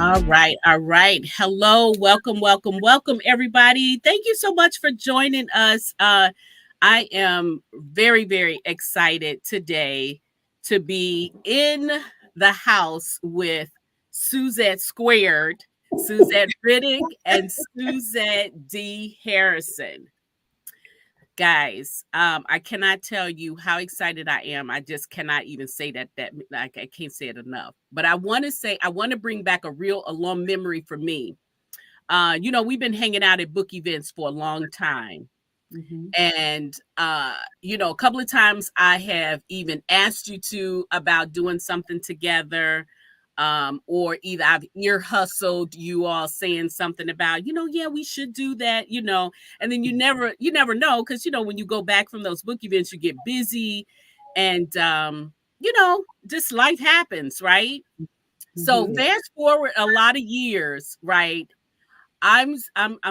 All right, all right. Hello, welcome, everybody. Thank you so much for joining us. I am very excited today to be in the house with Suzette Squared, Suzette Riddick, and Suzette D. Harrison. Guys, I cannot tell you how excited I am. I just cannot even say that like I can't say it enough. But I want to say I want to bring back a real alum memory for me. We've been hanging out at book events for a long time. Mhm. And a couple of times I have even asked you to about doing something together. Or either I've ear hustled you all saying something about, yeah, we should do that, and then you never know, because when you go back from those book events, you get busy, and just life happens, right? So Mhm. fast forward a lot of years, right? I'm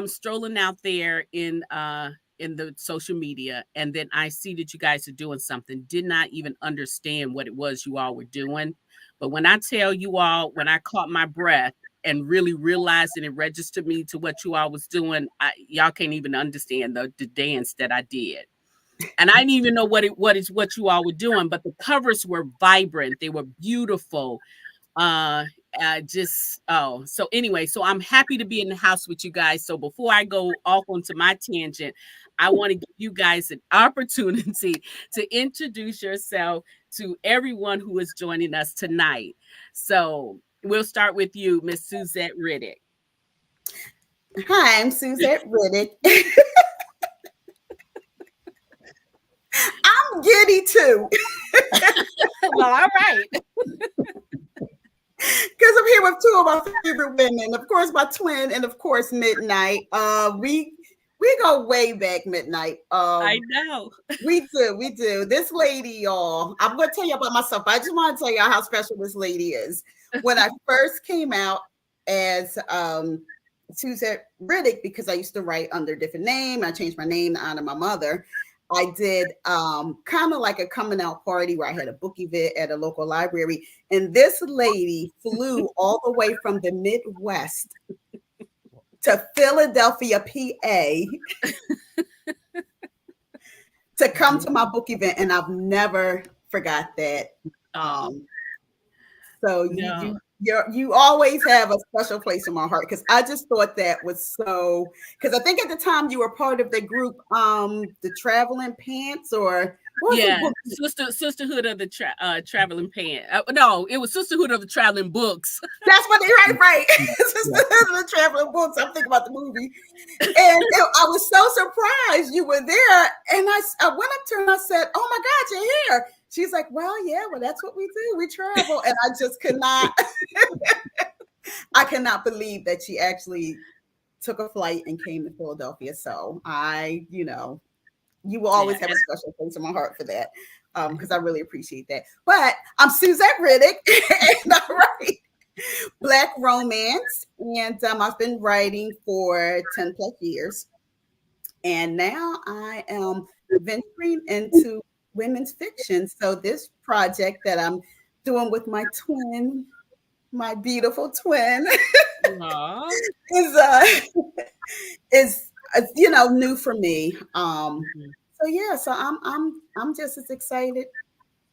strolling out there in the social media, and then I see that you guys are doing something. Did not even understand what it was you all were doing. But when I tell you all, when I caught my breath and really realized and it registered me to what you all was doing, y'all can't even understand the dance that I did. And I didn't even know what you all were doing, but the covers were vibrant. They were beautiful. uh just so anyway, so I'm happy to be in the house with you guys. So before I go off onto my tangent, I want to give you guys an opportunity to introduce yourself to everyone who is joining us tonight. So we'll start with you, Miss Suzette Riddick. Hi, I'm Suzette Riddick. I'm giddy too, Well, all right. because I'm here with two of my favorite women. Of course, my twin, and of course, Midnight. We go way back, Midnight. I know. We do. This lady, y'all. I'm gonna tell you about myself. I just want to tell y'all how special this lady is. When I first came out as Suzette Riddick, because I used to write under a different name. I changed my name to honor my mother. I did kind of like a coming out party where I had a book event at a local library. And this lady flew all the way from the Midwest to Philadelphia, PA to come to my book event. And I've never forgot that. Oh, Um, So no. you always have a special place in my heart, because I just thought that was so, because I think at the time you were part of the group, the Traveling Pants, or what was the Yeah, book? Sisterhood of the Traveling Pan. No, it was Sisterhood of the Traveling Books. That's what they right. Yeah. The Traveling Books. I'm thinking about the movie, and I was so surprised you were there. And I went up to her and I said, "Oh my God, you're here." She's like, "Well, yeah, well, that's what we do. We travel." And I just could not, I cannot believe that she actually took a flight and came to Philadelphia. So you will Yeah, always have a special place in my heart for that, because I really appreciate that. But I'm Suzette Riddick, and I write Black romance, and I've been writing for 10 plus years, and now I am venturing into women's fiction. So this project that I'm doing with my twin, my beautiful twin, aw. is is new for me. Mhm. So yeah, so I'm just as excited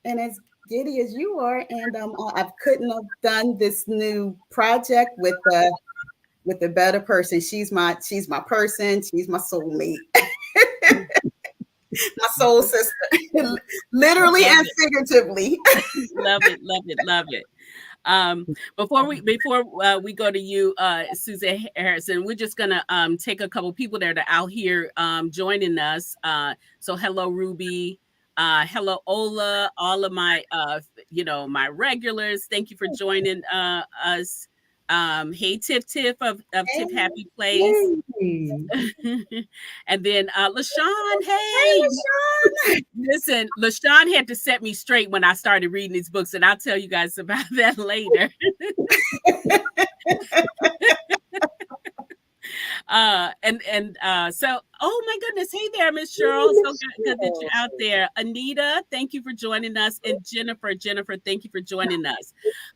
and as giddy as you are, and I couldn't have done this new project with a better person. She's my person. She's my soulmate, my soul sister, literally Love and it, figuratively. love it, love it, love it. Before we go to you, Suzette Harrison, we're just gonna take a couple people that are out here joining us. So hello, Ruby. Hello, Ola. All of my my regulars. Thank you for joining us. Hey, Tiff of Hey, Tiff Happy Place. Yay. And then LaShawn, hey, hey, LaShawn. listen, LaShawn had to set me straight when I started reading these books, and I'll tell you guys about that later. So oh my goodness, hey there, Miss Hey, Cheryl. So Miss good that you're Cheryl. out there. Anita, thank you for joining us. And Jennifer, thank you for joining us.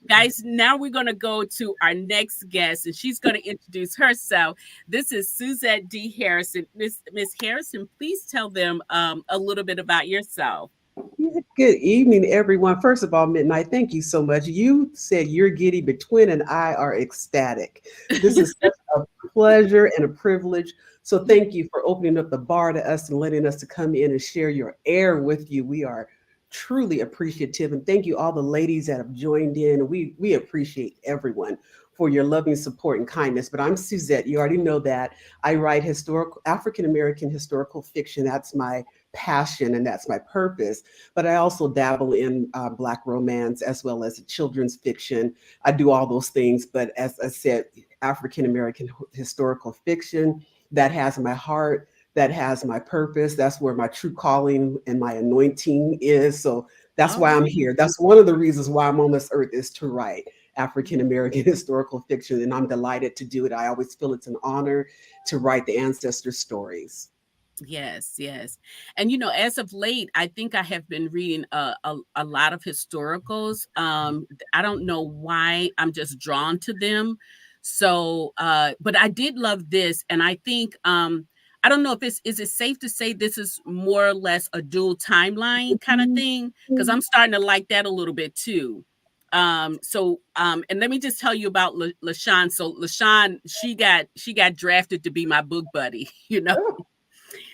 Guys, now we're gonna go to our next guest, and she's gonna introduce herself. This is Suzette D. Harrison. Miss Harrison, please tell them a little bit about yourself. Yeah, good evening, everyone. First of all, Midnight, thank you so much. You said you're giddy, but Twin and I are ecstatic. This is such a pleasure and a privilege. So thank you for opening up the bar to us and letting us to come in and share your air with you. We are truly appreciative. And thank you all the ladies that have joined in. We appreciate everyone for your loving support and kindness. But I'm Suzette. You already know that. I write historical African American historical fiction. That's my passion and that's my purpose, but I also dabble in Black romance as well as children's fiction. I do all those things, but as I said, African American historical fiction, that has my heart, that has my purpose. That's where my true calling and my anointing is. So that's All why I'm right. here. That's one of the reasons why I'm on this earth is to write African American historical fiction, and I'm delighted to do it. I always feel it's an honor to write the ancestor stories. Yes, yes. And as of late, I think I have been reading a lot of historicals. I don't know why I'm just drawn to them. So, but I did love this, and I think I don't know if it's is it safe to say this is more or less a dual timeline kind of thing because I'm starting to like that a little bit too. And let me just tell you about LaShawn. So LaShawn, she got drafted to be my book buddy,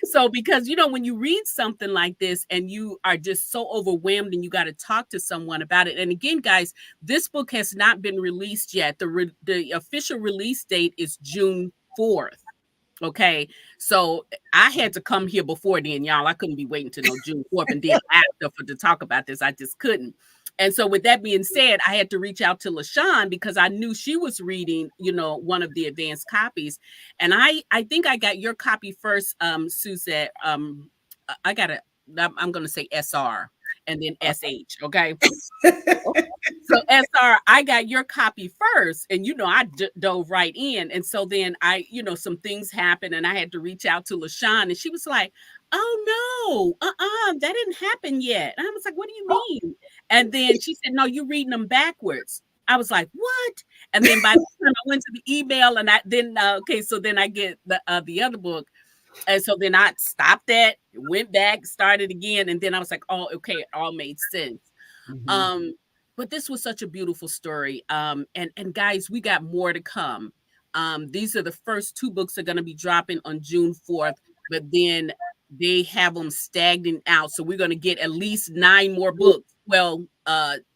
So because when you read something like this and you are just so overwhelmed and you got to talk to someone about it. And again, guys, this book has not been released yet. The official release date is June 4th. Okay. So I had to come here before then, y'all. I couldn't be waiting to know June 4th and then after for to talk about this. I just couldn't. And so with that being said, I had to reach out to LaShawn because I knew she was reading, one of the advanced copies. And I think I got your copy first, Suzette. I got I'm gonna say SR and then SH. Okay. So SR, I got your copy first, and I dove right in, and so then some things happened, and I had to reach out to LaShawn, and she was like, "Oh no, that didn't happen yet." And I was like, "What do you mean?" And then she said, "No, you're reading them backwards." I was like, "What?" And then by the time I went to the email, and I then okay, so then I get the other book, and so then I stopped that, went back, started again, and then I was like, "Oh, okay, it all made sense." Mhm. Um, but this was such a beautiful story. And guys, we got more to come. These are the first two books that are going to be dropping on June 4th, but then they have them stagnant out. So we're going to get at least 9 more books. Well,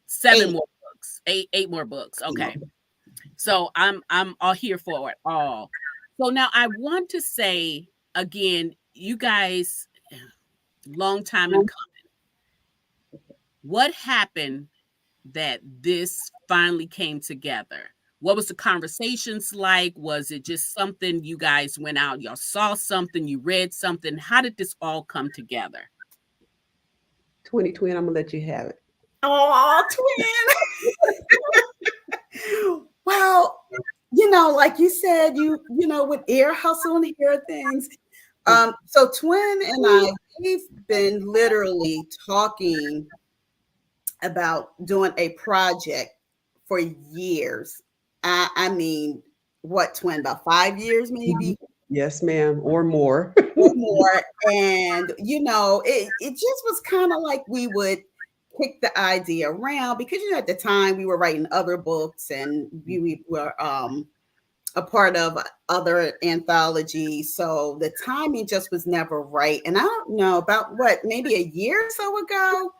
7 Eight. more books, eight more books. Eight more. Okay. So I'm all here for it all. So now I want to say again, you guys, long time in coming. What happened that this finally came together? What was the conversations like? Was it just something you guys went out, y'all saw something, you read something? How did this all come together? 2020, I'm gonna let you have it. Oh, twin. Well, like you said, with ear hustle and ear things. So Twin and I, we've been literally talking about doing a project for years. I mean, what, Twin, about 5 years Mhm. maybe Yes, ma'am, or more. or more. And it just was kind of like we would kick the idea around because at the time we were writing other books and we were a part of other anthologies. So the timing just was never right. And I don't know about what, maybe a year or so ago.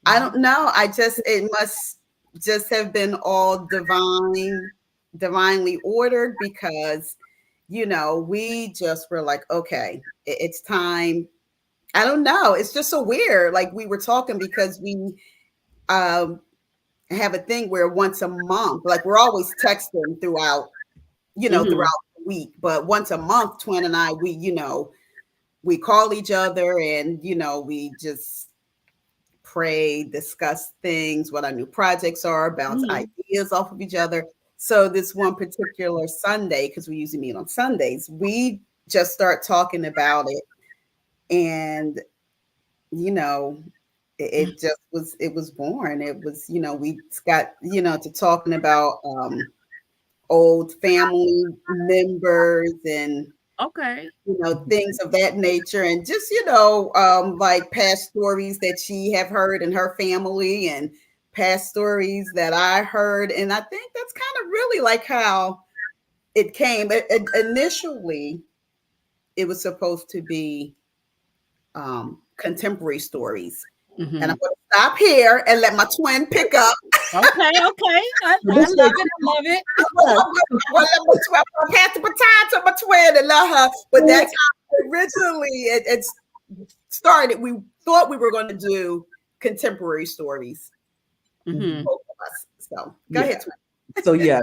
I don't know. It must just have been all divinely ordered because, we just were like, okay, it's time. I don't know. It's just so weird. Like we were talking because we um, have a thing where once a month, like we're always texting throughout Mhm. the week, but once a month, Twin and I, we call each other and, we just pray, discuss things, what our new projects are, bounce Mhm. ideas off of each other. So this one particular Sunday, because we usually meet on Sundays, we just start talking about it. And, you know, it just was, it was born. It was, we got, to talking about old family members and, Okay. things of that nature, and just, like past stories that she have heard in her family and past stories that I heard. And I think that's kind of really like how it came. Initially, it was supposed to be contemporary stories. And I'm Mhm. going to stop here and let my twin pick up. Okay, okay. I This love way, it. I love it. yeah, I'm going to pass the baton to my twin and love her. But that's how originally it started. We thought we were going to do contemporary stories, Mhm. both of us. So go yeah. ahead, twin. So yeah,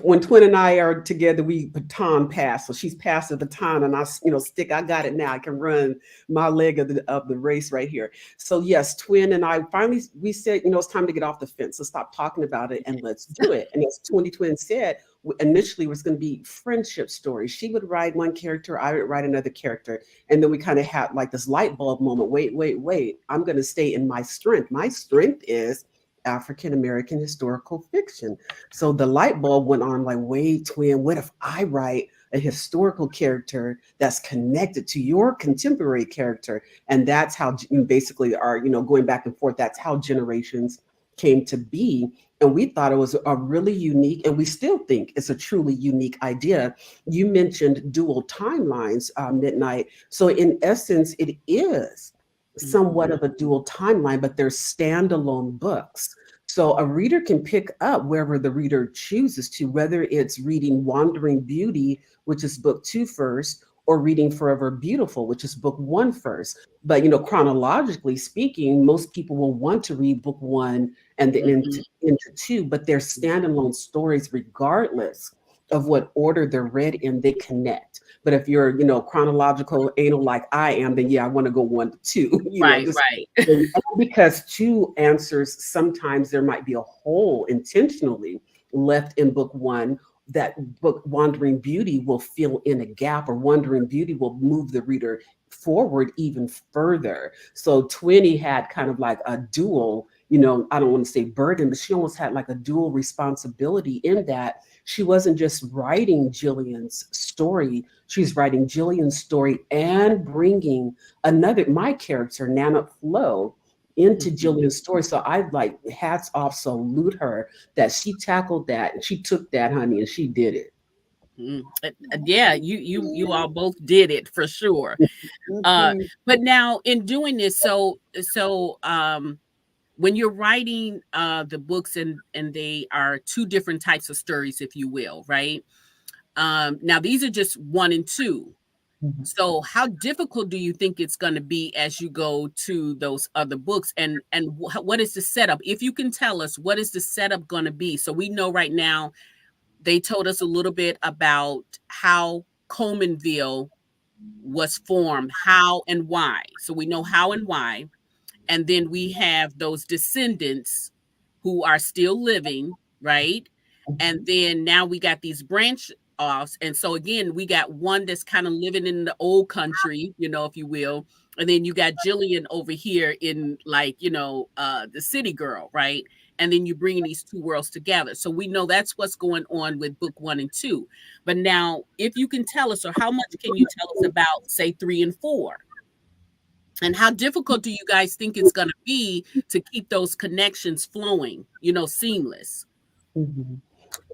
when Twin and I are together, we baton pass. So she's passed the baton, and stick. I got it now. I can run my leg of the race right here. So yes, Twin and I finally we said, it's time to get off the fence. Let's stop talking about it and let's do it. And as Twin said, initially it was going to be friendship stories. She would write one character, I would write another character, and then we kind of had like this light bulb moment. Wait! I'm going to stay in my strength. My strength is African American historical fiction. So the light bulb went on like, wait, twin, what if I write a historical character that's connected to your contemporary character? And that's how you basically are, going back and forth. That's how generations came to be. And we thought it was a really unique, and we still think it's a truly unique idea. You mentioned dual timelines, Midnight. So in essence, it is somewhat of a dual timeline, but they're standalone books. So a reader can pick up wherever the reader chooses to, whether it's reading Wandering Beauty, which is book 2 first, or reading Forever Beautiful, which is book 1 first. But chronologically speaking, most people will want to read book 1 and then Mhm. into 2, but they're standalone stories regardless of what order they're read in, they connect. But if you're, chronological anal like I am, then yeah, I want to go 1 to 2, Right, just right. because 2 answers, sometimes there might be a hole intentionally left in book 1. That book Wandering Beauty will fill in a gap, or Wandering Beauty will move the reader forward even further. So Twinny had kind of like a dual, I don't want to say burden, but she almost had like a dual responsibility in that she wasn't just writing Jillian's story, she's writing Jillian's story and bringing my character, Nana Flo, into Mhm. Jillian's story. So I like hats off, salute her that she tackled that and she took that, honey, and she did it. Mm. Yeah, you all both did it for sure. Uh, Mhm. but now in doing this, when you're writing the books, and they are two different types of stories, if you will, right? Now these are just 1 and 2. Mhm. So how difficult do you think it's going to be as you go to those other books, and what is the setup? If you can tell us, what is the setup going to be? So we know right now they told us a little bit about how Colemanville was formed, how and why. So we know how and why. And then we have those descendants who are still living, right? And Mhm. then now we got these branch offs. And so again, we got one that's kind of living in the old country, if you will. And then you got Jillian over here in, like, the city girl, right? And then you bring these two worlds together. So we know that's what's going on with book 1 and 2. But now, if you can tell us, or how much can you tell us about, say, 3 and 4? And how difficult do you guys think it's going to be to keep those connections flowing, seamless? Mhm.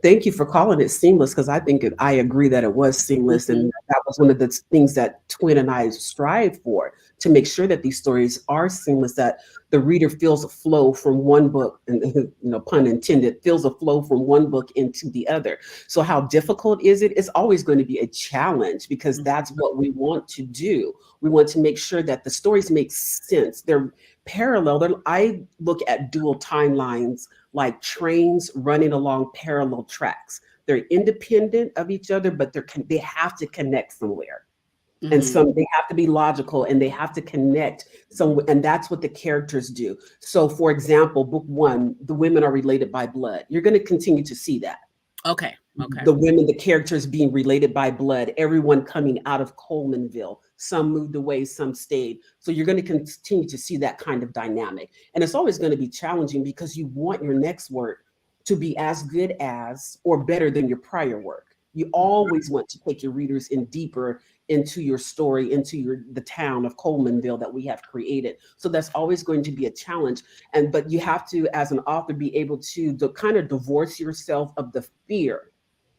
Thank you for calling it seamless, because I agree that it was seamless, Mhm. and that was one of the things that Twin and I strive for, to make sure that these stories are seamless, that the reader feels a flow from one book, and pun intended, feels a flow from one book into the other. So how difficult is it? It's always going to be a challenge, because that's Mhm. what we want to do. We want to make sure that the stories make sense. They're parallel. I look at dual timelines like trains running along parallel tracks. They're independent of each other, but they have to connect somewhere. And Mhm. they have to be logical, and they have to connect and that's what the characters do. So for example, book 1, the women are related by blood. You're going to continue to see that. Okay. Okay. The women, the characters being related by blood, everyone coming out of Colemanville. Some moved away, some stayed. So you're going to continue to see that kind of dynamic. And it's always going to be challenging because you want your next work to be as good as or better than your prior work. You always want to take your readers in deeper into your story, into the town of Colemanville that we have created. So that's always going to be a challenge. But you have to, as an author, be able to kind of divorce yourself of the fear.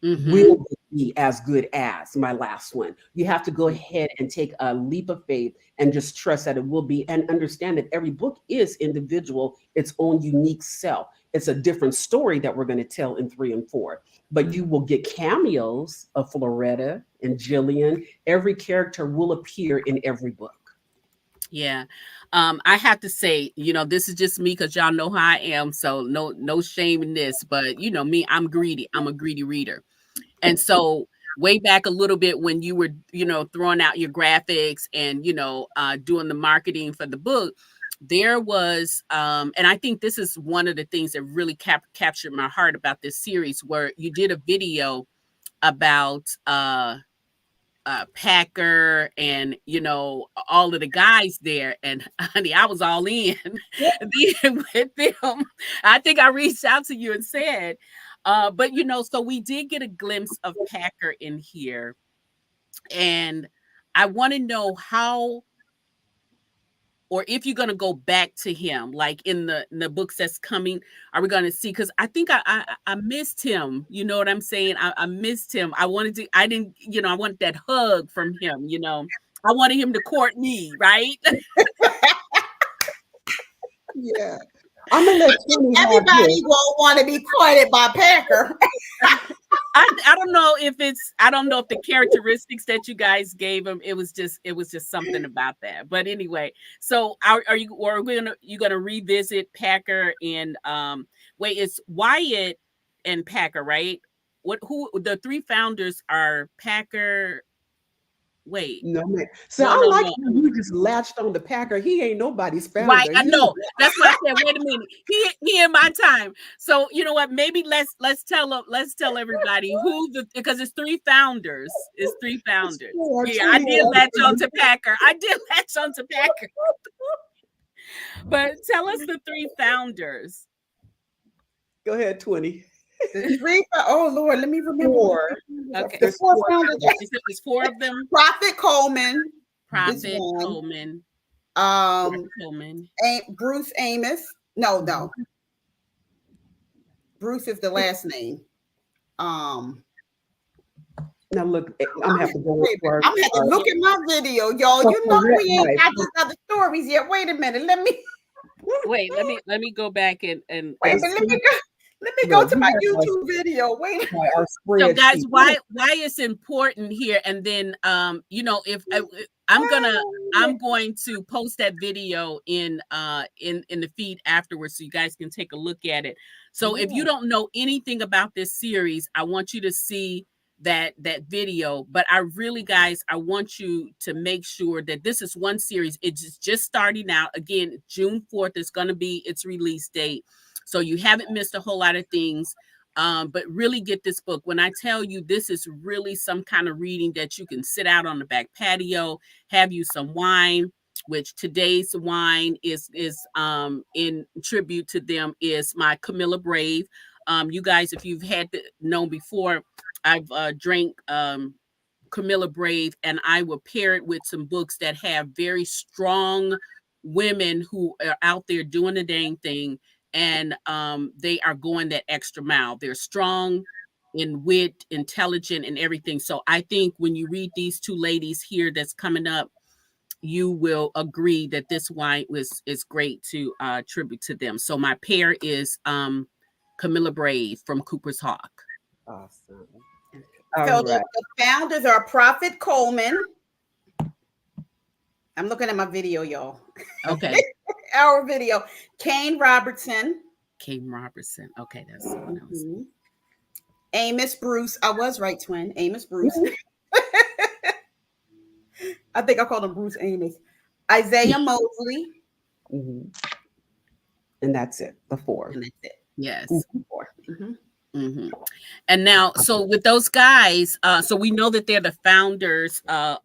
Mm-hmm. Will it be as good as my last one? You have to go ahead and take a leap of faith and just trust that it will be, and understand that every book is individual, its own unique self. It's a different story that we're going to tell in 3 and 4, but you will get cameos of Floretta and Jillian. Every character will appear in every book. Yeah. I have to say, this is just me because y'all know how I am. So no shame in this, but you know me, I'm greedy. I'm a greedy reader. And so way back a little bit when you were, throwing out your graphics and, doing the marketing for the book, there was, and I think this is one of the things that really captured my heart about this series, where you did a video about, Packer and all of the guys there, and honey, I was all in. Then with them, I think I reached out to you and said, but so we did get a glimpse of Packer in here, and I want to know how, or if you're going to go back to him, like in the books that's coming, are we going to see? Because I think I missed him. You know what I'm saying? I missed him. I didn't, I want that hug from him. I wanted him to court me, right? Yeah. I'm gonna let Tony have Everybody his. won't want to be courted by Packer. I don't know if the characteristics that you guys gave him, it was just something about that. But anyway, so you gonna revisit Packer and wait, it's Wyatt and Packer, right? Who the 3 founders are? Packer. Wait, No man. So no, I no, like no. how you just latched on the Packer. He ain't nobody's Right, founder. I He's know. That's why I said, wait a minute. He in my time. So you know what? Maybe let's tell everybody because it's 3 founders. It's 3 founders. poor Yeah, I 20 did latch on to Packer. I did latch on to Packer. But tell us the 3 founders. Go ahead, 20. The 3, oh Lord, let me remember. Four. Okay. The There's 4 4 founders. founders. It's 4 of them. Prophet Coleman is Prophet one. Coleman. Coleman. Bruce Amos. No, Mhm. no. Bruce is the last name. Um, Now look, I'm gonna have to go into I'm gonna have to look at my video, y'all. You know we ain't right. got these other stories yet. Wait a minute. Wait, let me go back and Wait, but let me go Look, to we my have YouTube video. Wait. our so guys, spreadsheet. why it's important here, and then if I'm going to post that video in the feed afterwards, so you guys can take a look at it. So if you Yeah. don't know anything about this series, I want you to see that video. But I really, guys, I want you to make sure that this is one series. It's just starting out. Again, June 4th is going to be its release date, so you haven't missed a whole lot of things. But really get this book. When I tell you, this is really some kind of reading that you can sit out on the back patio, have you some wine, which today's wine is in tribute to them, is my Camilla Brave. You guys, if you've had to know before, I've drank Camilla Brave, and I will pair it with some books that have very strong women who are out there doing the dang thing, and they are going that extra mile. They're strong in wit, intelligent, and everything. So I think when you read these 2 ladies here that's coming up, you will agree that this wine is great to tribute to them. So my pair is Camilla Brave from Cooper's Hawk. Awesome. So All right. the founders are Prophet Coleman. I'm looking at my video, y'all. Okay. Our video. Kane Robertson. Kane Robertson. Okay, that's someone else. Mm-hmm. Amos Bruce. I was right, twin. Amos Bruce. I think I called him Bruce Amos. Isaiah Mosley. Mm-hmm. And that's it. The 4. And that's it. Yes. Four. Mm-hmm. Mhm. And now, so with those guys, so we know that they're the founders um,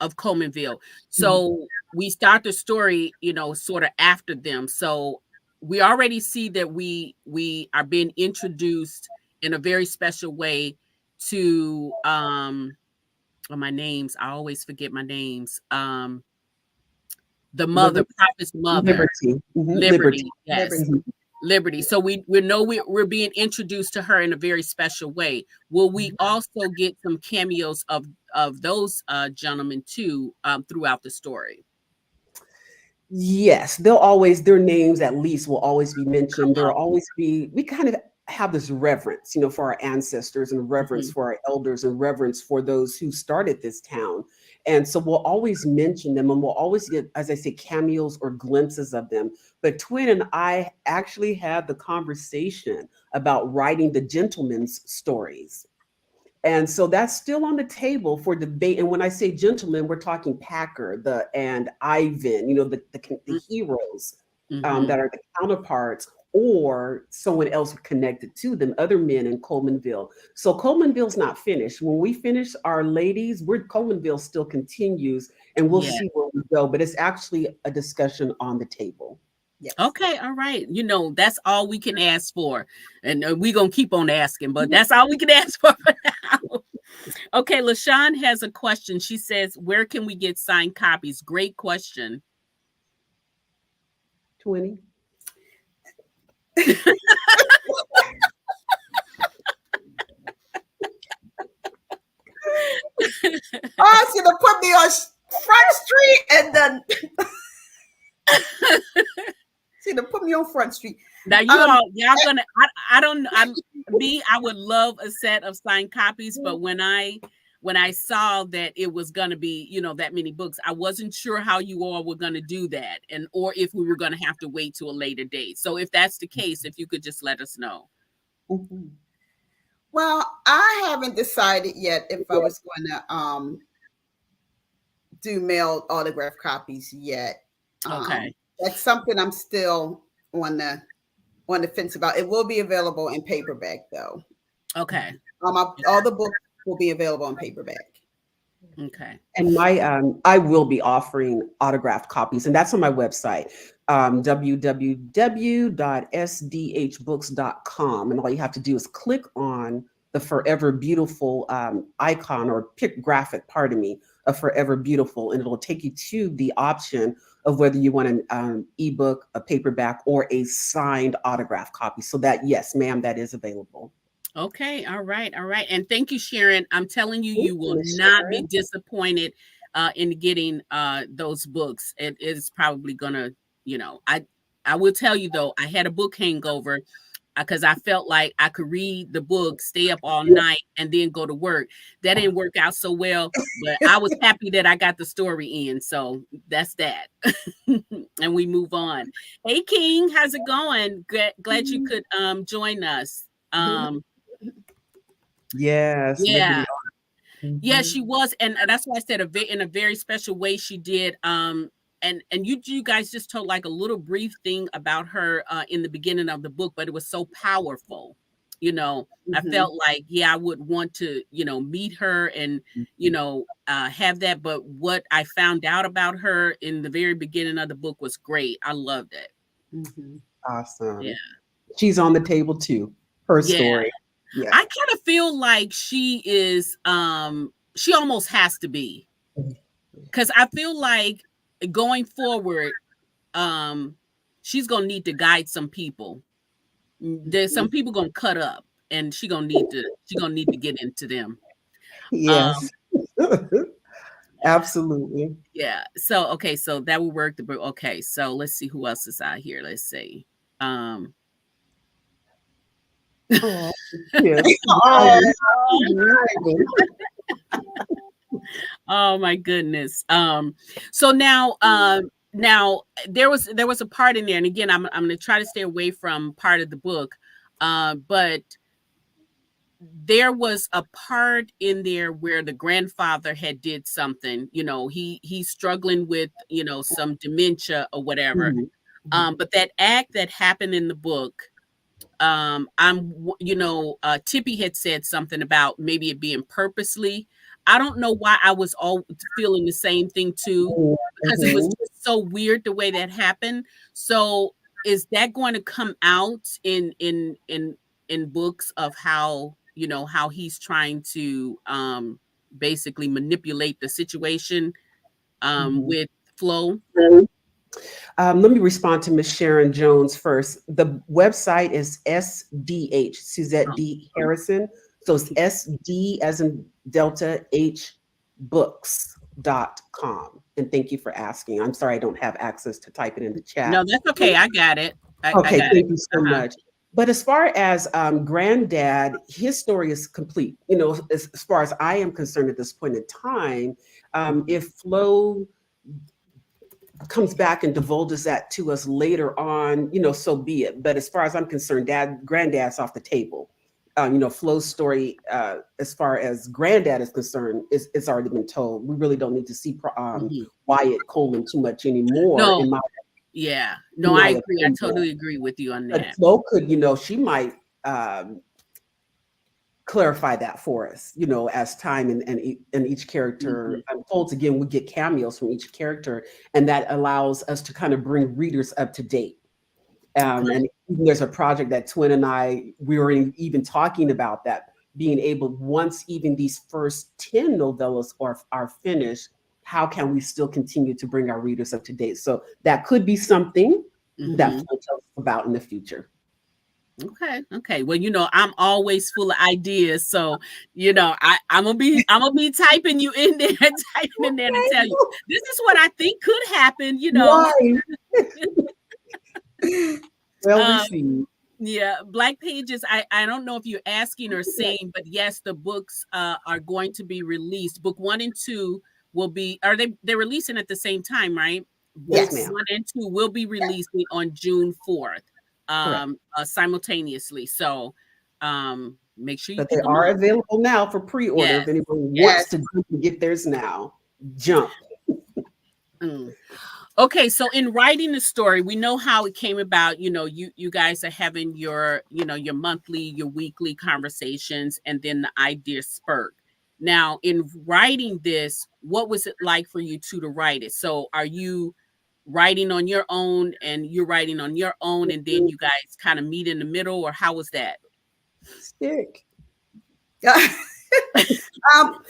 of Colemanville. So we start the story, sort of after them. So we already see that we are being introduced in a very special way to my names. I always forget my names. The mother, Liberty. prophet's mother, Liberty. Liberty. Liberty. Yes. Liberty. Mhm. Liberty. So we know we're being introduced to her in a very special way. Will we also get some cameos of those gentlemen too throughout the story? Yes, they'll always, their names at least will always be mentioned. There will always be, we kind of have this reverence, for our ancestors and reverence Mhm. for our elders and reverence for those who started this town. And so we'll always mention them and we'll always get, as I say, cameos or glimpses of them. But Twin and I actually had the conversation about writing the gentleman's stories. And so that's still on the table for debate. And when I say gentlemen, we're talking Packer, and Ivan, the heroes Mhm. that are the counterparts, or someone else connected to them, other men in Colemanville. So Colemanville's not finished. When we finish our ladies, Colemanville still continues, and we'll Yeah. see where we go. But it's actually a discussion on the table. Yes. Okay, all right. That's all we can ask for. And we're going to keep on asking, but that's all we can ask for now. Okay, LaShawn has a question. She says, where can we get signed copies? Great question. 20. Oh, she's gonna put me on Front Street and then she's gonna put me on Front Street. Now Um, y'all gonna I don't know. I would love a set of signed copies, but when I saw that it was gonna be, that many books, I wasn't sure how you all were gonna do that or if we were gonna have to wait to a later date. So if that's the case, if you could just let us know. Mhm. well, I haven't decided yet if I was going to do mailed autograph copies yet. Okay. That's something I'm still on the on the fence about. It will be available in paperback though. Okay. All the books will be available in paperback. Okay. And I will be offering autographed copies, and that's on my website, www.sdhbooks.com. And all you have to do is click on the Forever Beautiful icon or graphic, pardon me, of Forever Beautiful, and it'll take you to the option of whether you want an ebook, a paperback, or a signed autograph copy. So that, yes, ma'am, that is available. Okay, all right, all right. And thank you, Sharon. I'm telling you, Thank you you, will Miss not be Sharon. disappointed in getting those books. It is probably gonna, I will tell you though, I had a book hangover because I felt like I could read the book, stay up all night, and then go to work. That didn't work out so well, but I was happy that I got the story in. So that's that. And we move on. Hey King, how's it going? Glad you could join us. Yes, Yeah. Liberty. Yeah, Mhm. she was, and that's why I said in a very special way she did. And you guys just told like a little brief thing about her in the beginning of the book, but it was so powerful. I Mhm. felt like I would want to meet her and have that. But what I found out about her in the very beginning of the book was great. I loved it. Mhm. Yeah, Awesome. She's on the table too. Her yeah. story. Yeah. I kind of feel like she almost has to be. Because I feel like going forward, um, she's gonna need to guide some people. There's some people gonna cut up, and she gonna need to get into them. Um, Yes. Absolutely. yeah. So okay, so that will work. Okay, so let's see who else is out here. Let's see. Um, Oh, yes. Oh, oh my goodness. So now there was a part in there, and again, I'm gonna try to stay away from part of the book, but there was a part in there where the grandfather had did something. He's struggling with some dementia or whatever, Mhm. But that act that happened in the book, Tippy had said something about maybe it being purposely. I don't know why I was all feeling the same thing too, because it was Mhm. just so weird the way that happened. So is that going to come out in books of how, how he's trying to basically manipulate the situation Mhm. with Flo? Let me respond to Miss Sharon Jones first. The website is SDH, Suzette Oh, D. Harrison. So it's SD as in Delta H books.com. And thank you for asking. I'm sorry I don't have access to type it in the no, chat. that's okay. I got it. I Okay, got it. thank you so Uh-huh. much. But as far as Granddad, his story is complete. As far as I am concerned at this point in time, if Flo comes back and divulges that to us later on, so be it. But as far as I'm concerned, granddad's off the table. Flo's story, as far as granddad is concerned, it's already been told. We really don't need to see Mhm. Wyatt Coleman too much anymore, No, yeah. No, in I my agree. I opinion. totally agree with you on But that. Flo could, she might um, clarify that for us, as time and each character Mhm. unfolds. Again, we get cameos from each character, and that allows us to kind of bring readers up to date. Okay. And even there's a project that Twin and we were even talking about that, being able, once even these first 10 novellas are finished, how can we still continue to bring our readers up to date? So that could be something that Mhm. Flo tells us about in the future. Okay. Okay. Well, I'm always full of ideas, so I'm gonna be typing you in there, typing in there to tell you this is what I think could happen. Right. Well Um, received. Yeah, Black Pages. I don't know if you're asking or saying, but yes, the books are going to be released. Book 1 and 2 will be. Are they're releasing at the same time, right? Yes, Books Yes. ma'am. 1 and 2 will be releasing on June 4th, Correct. simultaneously. So make sure you But they pick them are up. available now for pre-order. If Yes. anyone wants Yes. to get theirs now, jump. Mm. Okay, so in writing the story, we know how it came about. You guys are having your monthly, your weekly conversations, and then the idea spurt. Now, in writing this, what was it like for you two to write it? So, are you writing on your own, and you're writing on your own, and then you guys kind of meet in the middle, or how was that? Stick. um,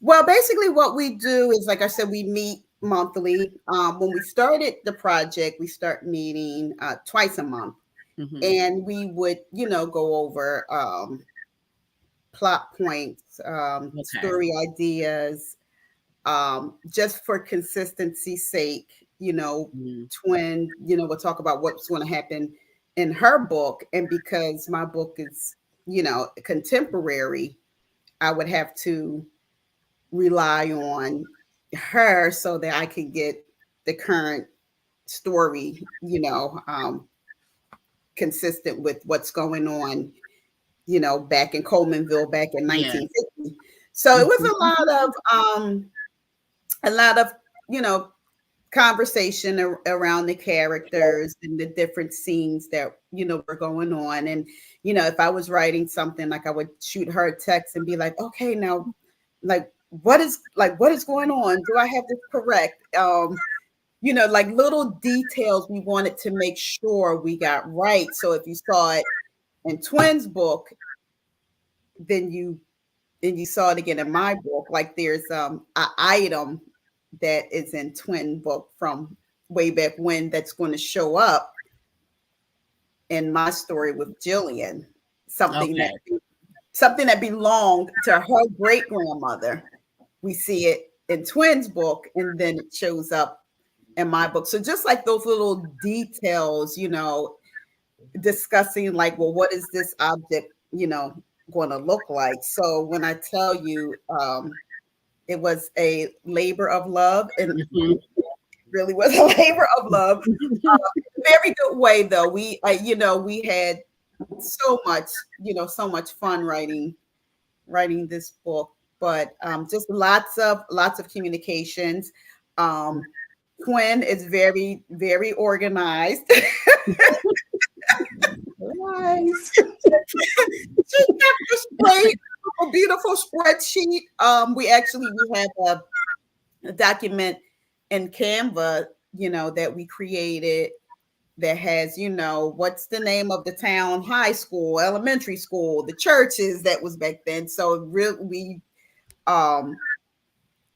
well, basically, what we do is, like I said, we meet monthly. When we started the project, we start meeting twice a month, Hmm. and we would, go over plot points, Okay. story ideas, just for consistency's sake. Mm-hmm. Twin, we'll talk about what's going to happen in her book, and because my book is, contemporary, I would have to rely on her so that I could get the current story, consistent with what's going on, back in Colemanville back in Yes. 1950. So it was Mhm. a lot of, you know, conversation around the characters and the different scenes that, were going on. And, if I was writing something, like I would shoot her a text and be like, okay, now, like, what is going on? Do I have this correct? Like little details we wanted to make sure we got right. So if you saw it in Twins book, then you saw it again in my book. Like there's an item that is in Twin book from way back when that's going to show up in my story with Jillian. Something that Okay. something that belonged to her great grandmother. We see it in Twins book, and then it shows up in my book. So just like those little details, discussing like, well, what is this object, going to look like? So when I tell you, it was a labor of love, and Mhm. really was a labor of love. Very good way though. We had so much, so much fun writing this book, but just lots of communications. Um, Twin is very, very organized. Nice. She kept this great, a beautiful spreadsheet. We have a document in Canva, that we created that has, what's the name of the town, high school, elementary school, the churches that was back then. So we um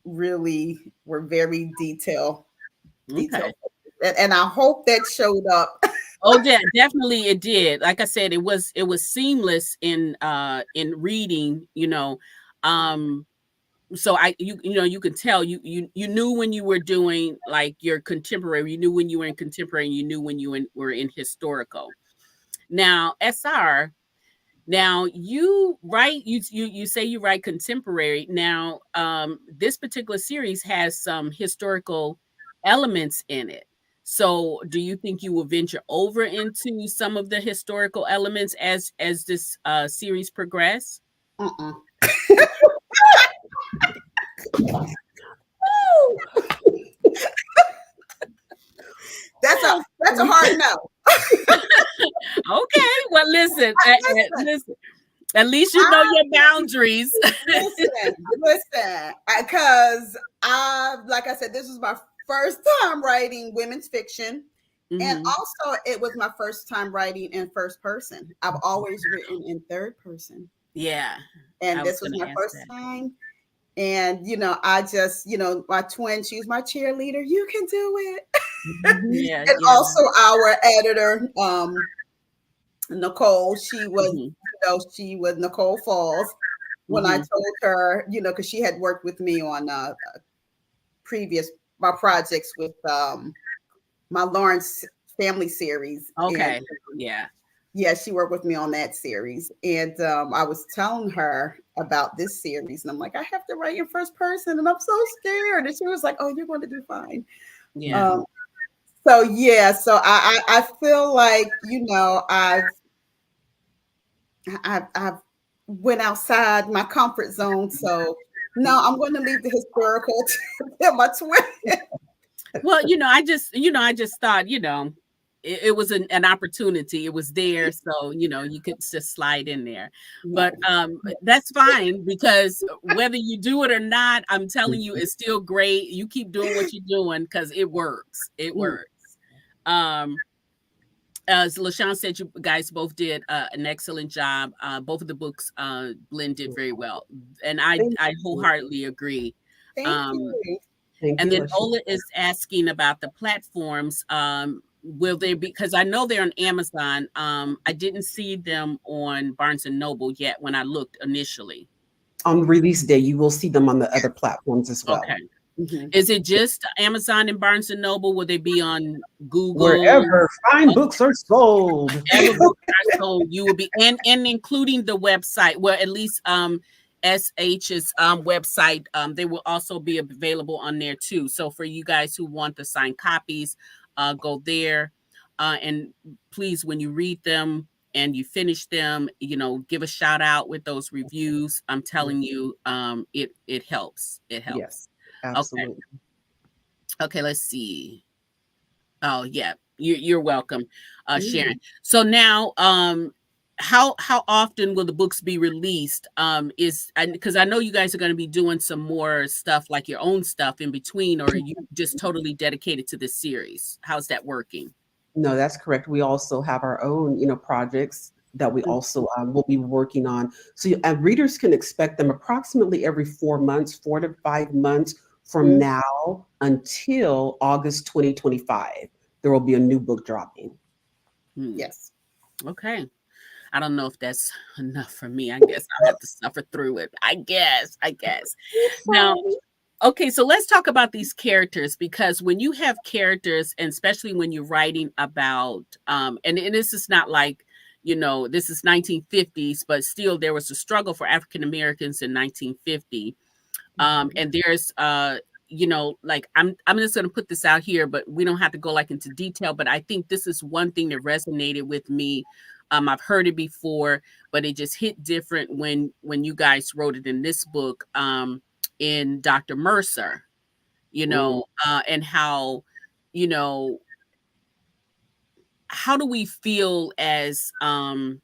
really were very detail, Okay. and I hope that showed up. Oh, definitely it did. Like I said, it was seamless in reading, Um so you can tell you knew when you were doing like your contemporary, you knew when you were in contemporary, and you knew when were in historical. Now, SR, now you write you say you write contemporary. Now, this particular series has some historical elements in it. So, do you think you will venture over into some of the historical elements as this series progress? Uh-uh. That's a hard no. Okay, well, listen, Listen, listen. At least you know I your boundaries. listen, because like I said, this was my first time writing women's fiction. And Mhm. also, it was my first time writing in first person. I've always written in third person. Yeah, And I was this was going my to ask first that. time. And, I just, my twin, she was my cheerleader. You can do it. Yeah, And yeah. also our editor, Nicole, Mhm, she was Nicole Falls. When I mhm. told her, because she had worked with me on previous my projects with my Lawrence family series, and Okay. Yeah. yeah, she worked with me on that series. And I was telling her about this series, and I'm like, I have to write in first person, and I'm so scared. And she was like, "Oh, you're going to do fine." Yeah. Um, so yeah, so I feel like I've went outside my comfort zone. So no, I'm going to leave the historical to my twin. Well, I just thought, it was an opportunity. It was there, so you could just slide in there. But No. that's fine because whether you do it or not, I'm telling you, it's still great. You keep doing what you're doing because it works. It Mm, works. Um, as LaShawn said, you guys both did an excellent job. Both of the books blended very well, and I Thank I you. wholeheartedly agree. thank Um, you. Thank and you, then Lachey. Ola is asking about the platforms. Will they be, because I know they're on Amazon. I didn't see them on Barnes and Noble yet when I looked initially. On release day, you will see them on the other platforms as well. Okay. Mhm. Is it just Amazon and Barnes and Noble? Will they be on Google? Wherever fine Okay. books are sold. Wherever books are sold, you will be, and including the website, well, at least SH's website, they will also be available on there too. So for you guys who want the signed copies, go there, and please, when you read them and you finish them, give a shout out with those reviews. I'm telling you, it helps. It helps. Yes, Okay. absolutely. Okay. Let's see. Oh yeah, you're welcome, Mhm. Sharon. So now, how often will the books be released? Is because I know you guys are going to be doing some more stuff, like your own stuff in between, or are you just totally dedicated to this series? How's that working? No, that's correct. We also have our own, projects that we also will be working on. So readers can expect them approximately every 4 months, 4 to 5 months from Mhm. now until August 2025. There will be a new book dropping. Hmm. Yes. Okay. I don't know if that's enough for me. I guess I'll have to suffer through it. I guess. I guess. It's Now, fine. okay, so let's talk about these characters, because when you have characters, and especially when you're writing about, and this is not like, this is 1950s, but still there was a struggle for African Americans in 1950. Mhm. And there's, like I'm just going to put this out here, but we don't have to go like into detail. But I think this is one thing that resonated with me. I've heard it before, but it just hit different when you guys wrote it in this book. In Dr. Mercer, Mm. and how. you know, how do we feel as some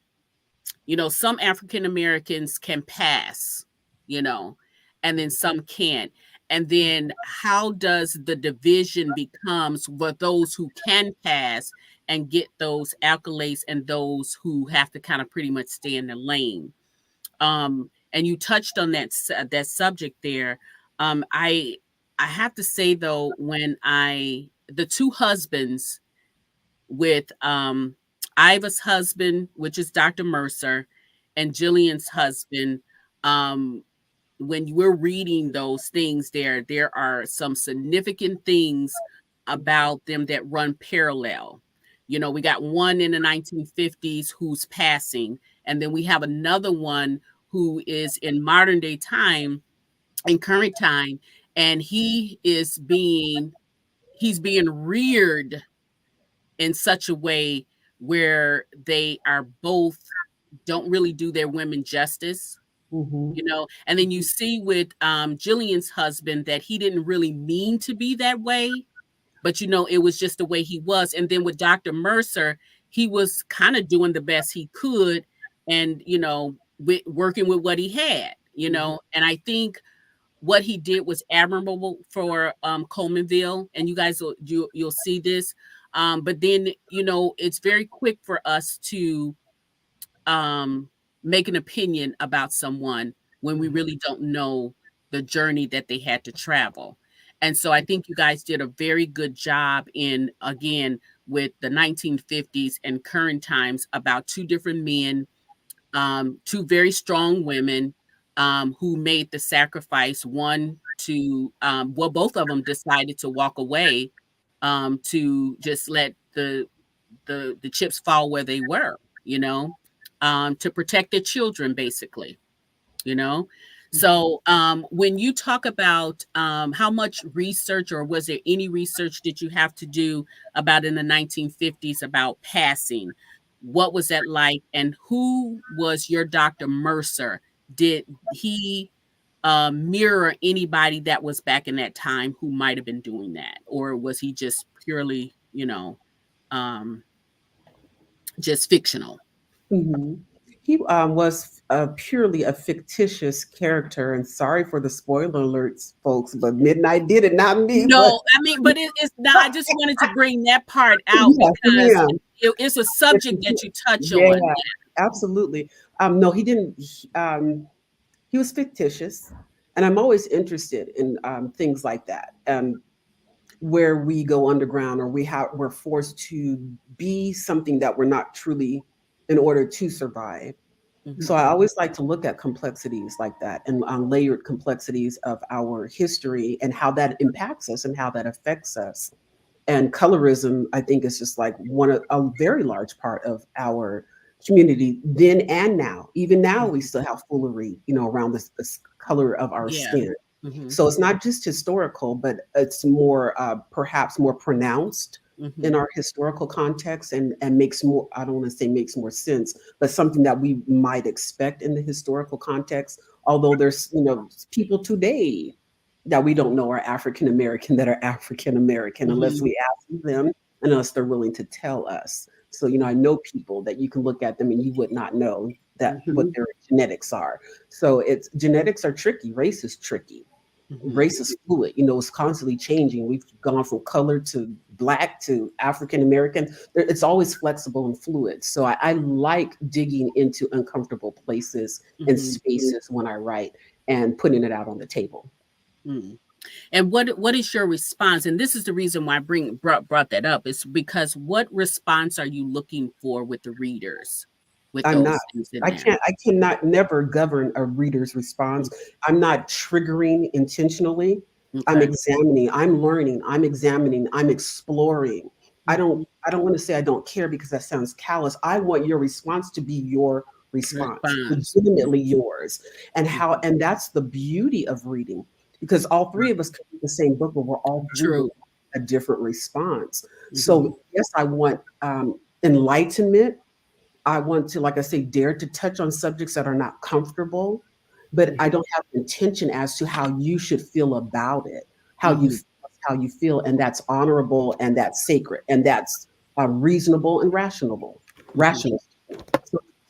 African Americans can pass, you know, and then some can't. And then how does the division becomes for those who can pass and get those accolades and those who have to kind of pretty much stay in the lane? And you touched on that subject there. I have to say though, when I the two husbands with Iva's husband, which is Dr. Mercer, and Jillian's husband. Um, when we're reading those things, there are some significant things about them that run parallel. We got one in the 1950s who's passing, and then we have another one who is in modern day time, in current time, and he's being reared in such a way where they are both don't really do their women justice, Mhm. and then you see with Jillian's husband that he didn't really mean to be that way, but it was just the way he was. And then with Dr. Mercer, he was kind of doing the best he could, and working with what he had, Mhm. and I think what he did was admirable for Colemanville, and you guys you'll see this. But then it's very quick for us to um, make an opinion about someone when we really don't know the journey that they had to travel. And so I think you guys did a very good job in, again, with the 1950s and current times about two different men, two very strong women who made the sacrifice. One to, well, both of them decided to walk away, to just let the chips fall where they were, to protect their children, basically, you know. So when you talk about how much research, or was there any research did you have to do about in the 1950s about passing? What was that like? And who was your Dr. Mercer? Did he mirror anybody that was back in that time who might have been doing that? Or was he just purely, um, just fictional? Mhm. He was purely a fictitious character, and sorry for the spoiler alerts, folks, but Midnight did it, not me. But No, I mean, but it's not. I just wanted to bring that part out yes, because ma'am. it's a subject that you touch Yeah, on. absolutely. No, he didn't. He was fictitious, and I'm always interested in things like that. Where we go underground, or we're forced to be something that we're not truly in order to survive. So Mhm, I always like to look at complexities like that, and layered complexities of our history and how that impacts us and how that affects us. And colorism, I think, is just like a very large part of our community then and now. Even now, we mhm. still have foolery, around this color of our Yeah. skin. Mhm, So it's not just historical, but it's more, perhaps more pronounced in mhm. our historical context, and makes more, I don't want to say makes more sense, but something that we might expect in the historical context. Although there's, people today that we don't know are African American that are African American unless Mhm, we ask them, unless they're willing to tell us. So, I know people that you can look at them and you would not know that what mhm, their genetics are. So it's genetics are tricky, race is tricky. mhm. Race is fluid, it's constantly changing. We've gone from color to black to African American. It's always flexible and fluid. So I like digging into uncomfortable places and Mhm, spaces when I write, and putting it out on the table. mm. And what is your response? And this is the reason why I brought that up, is because what response are you looking for with the readers with I'm not. those things in there? I cannot never govern a reader's response. I'm not triggering intentionally. I'm Okay. examining, I'm learning, I'm examining, I'm exploring. Mhm. I don't want to say I don't care because that sounds callous. I want your response to be your response, Response. legitimately yours. Mhm. And that's the beauty of reading, because all three of us can read the same book, but we're all three going True. to have a different response. Mhm, So yes, I want enlightenment. I want to, like I say, dare to touch on subjects that are not comfortable, but I mhm, don't have intention as to how you should feel about it, how you mhm. how you feel, and that's honorable, and that's sacred, and that's reasonable and rational. Mhm. Rational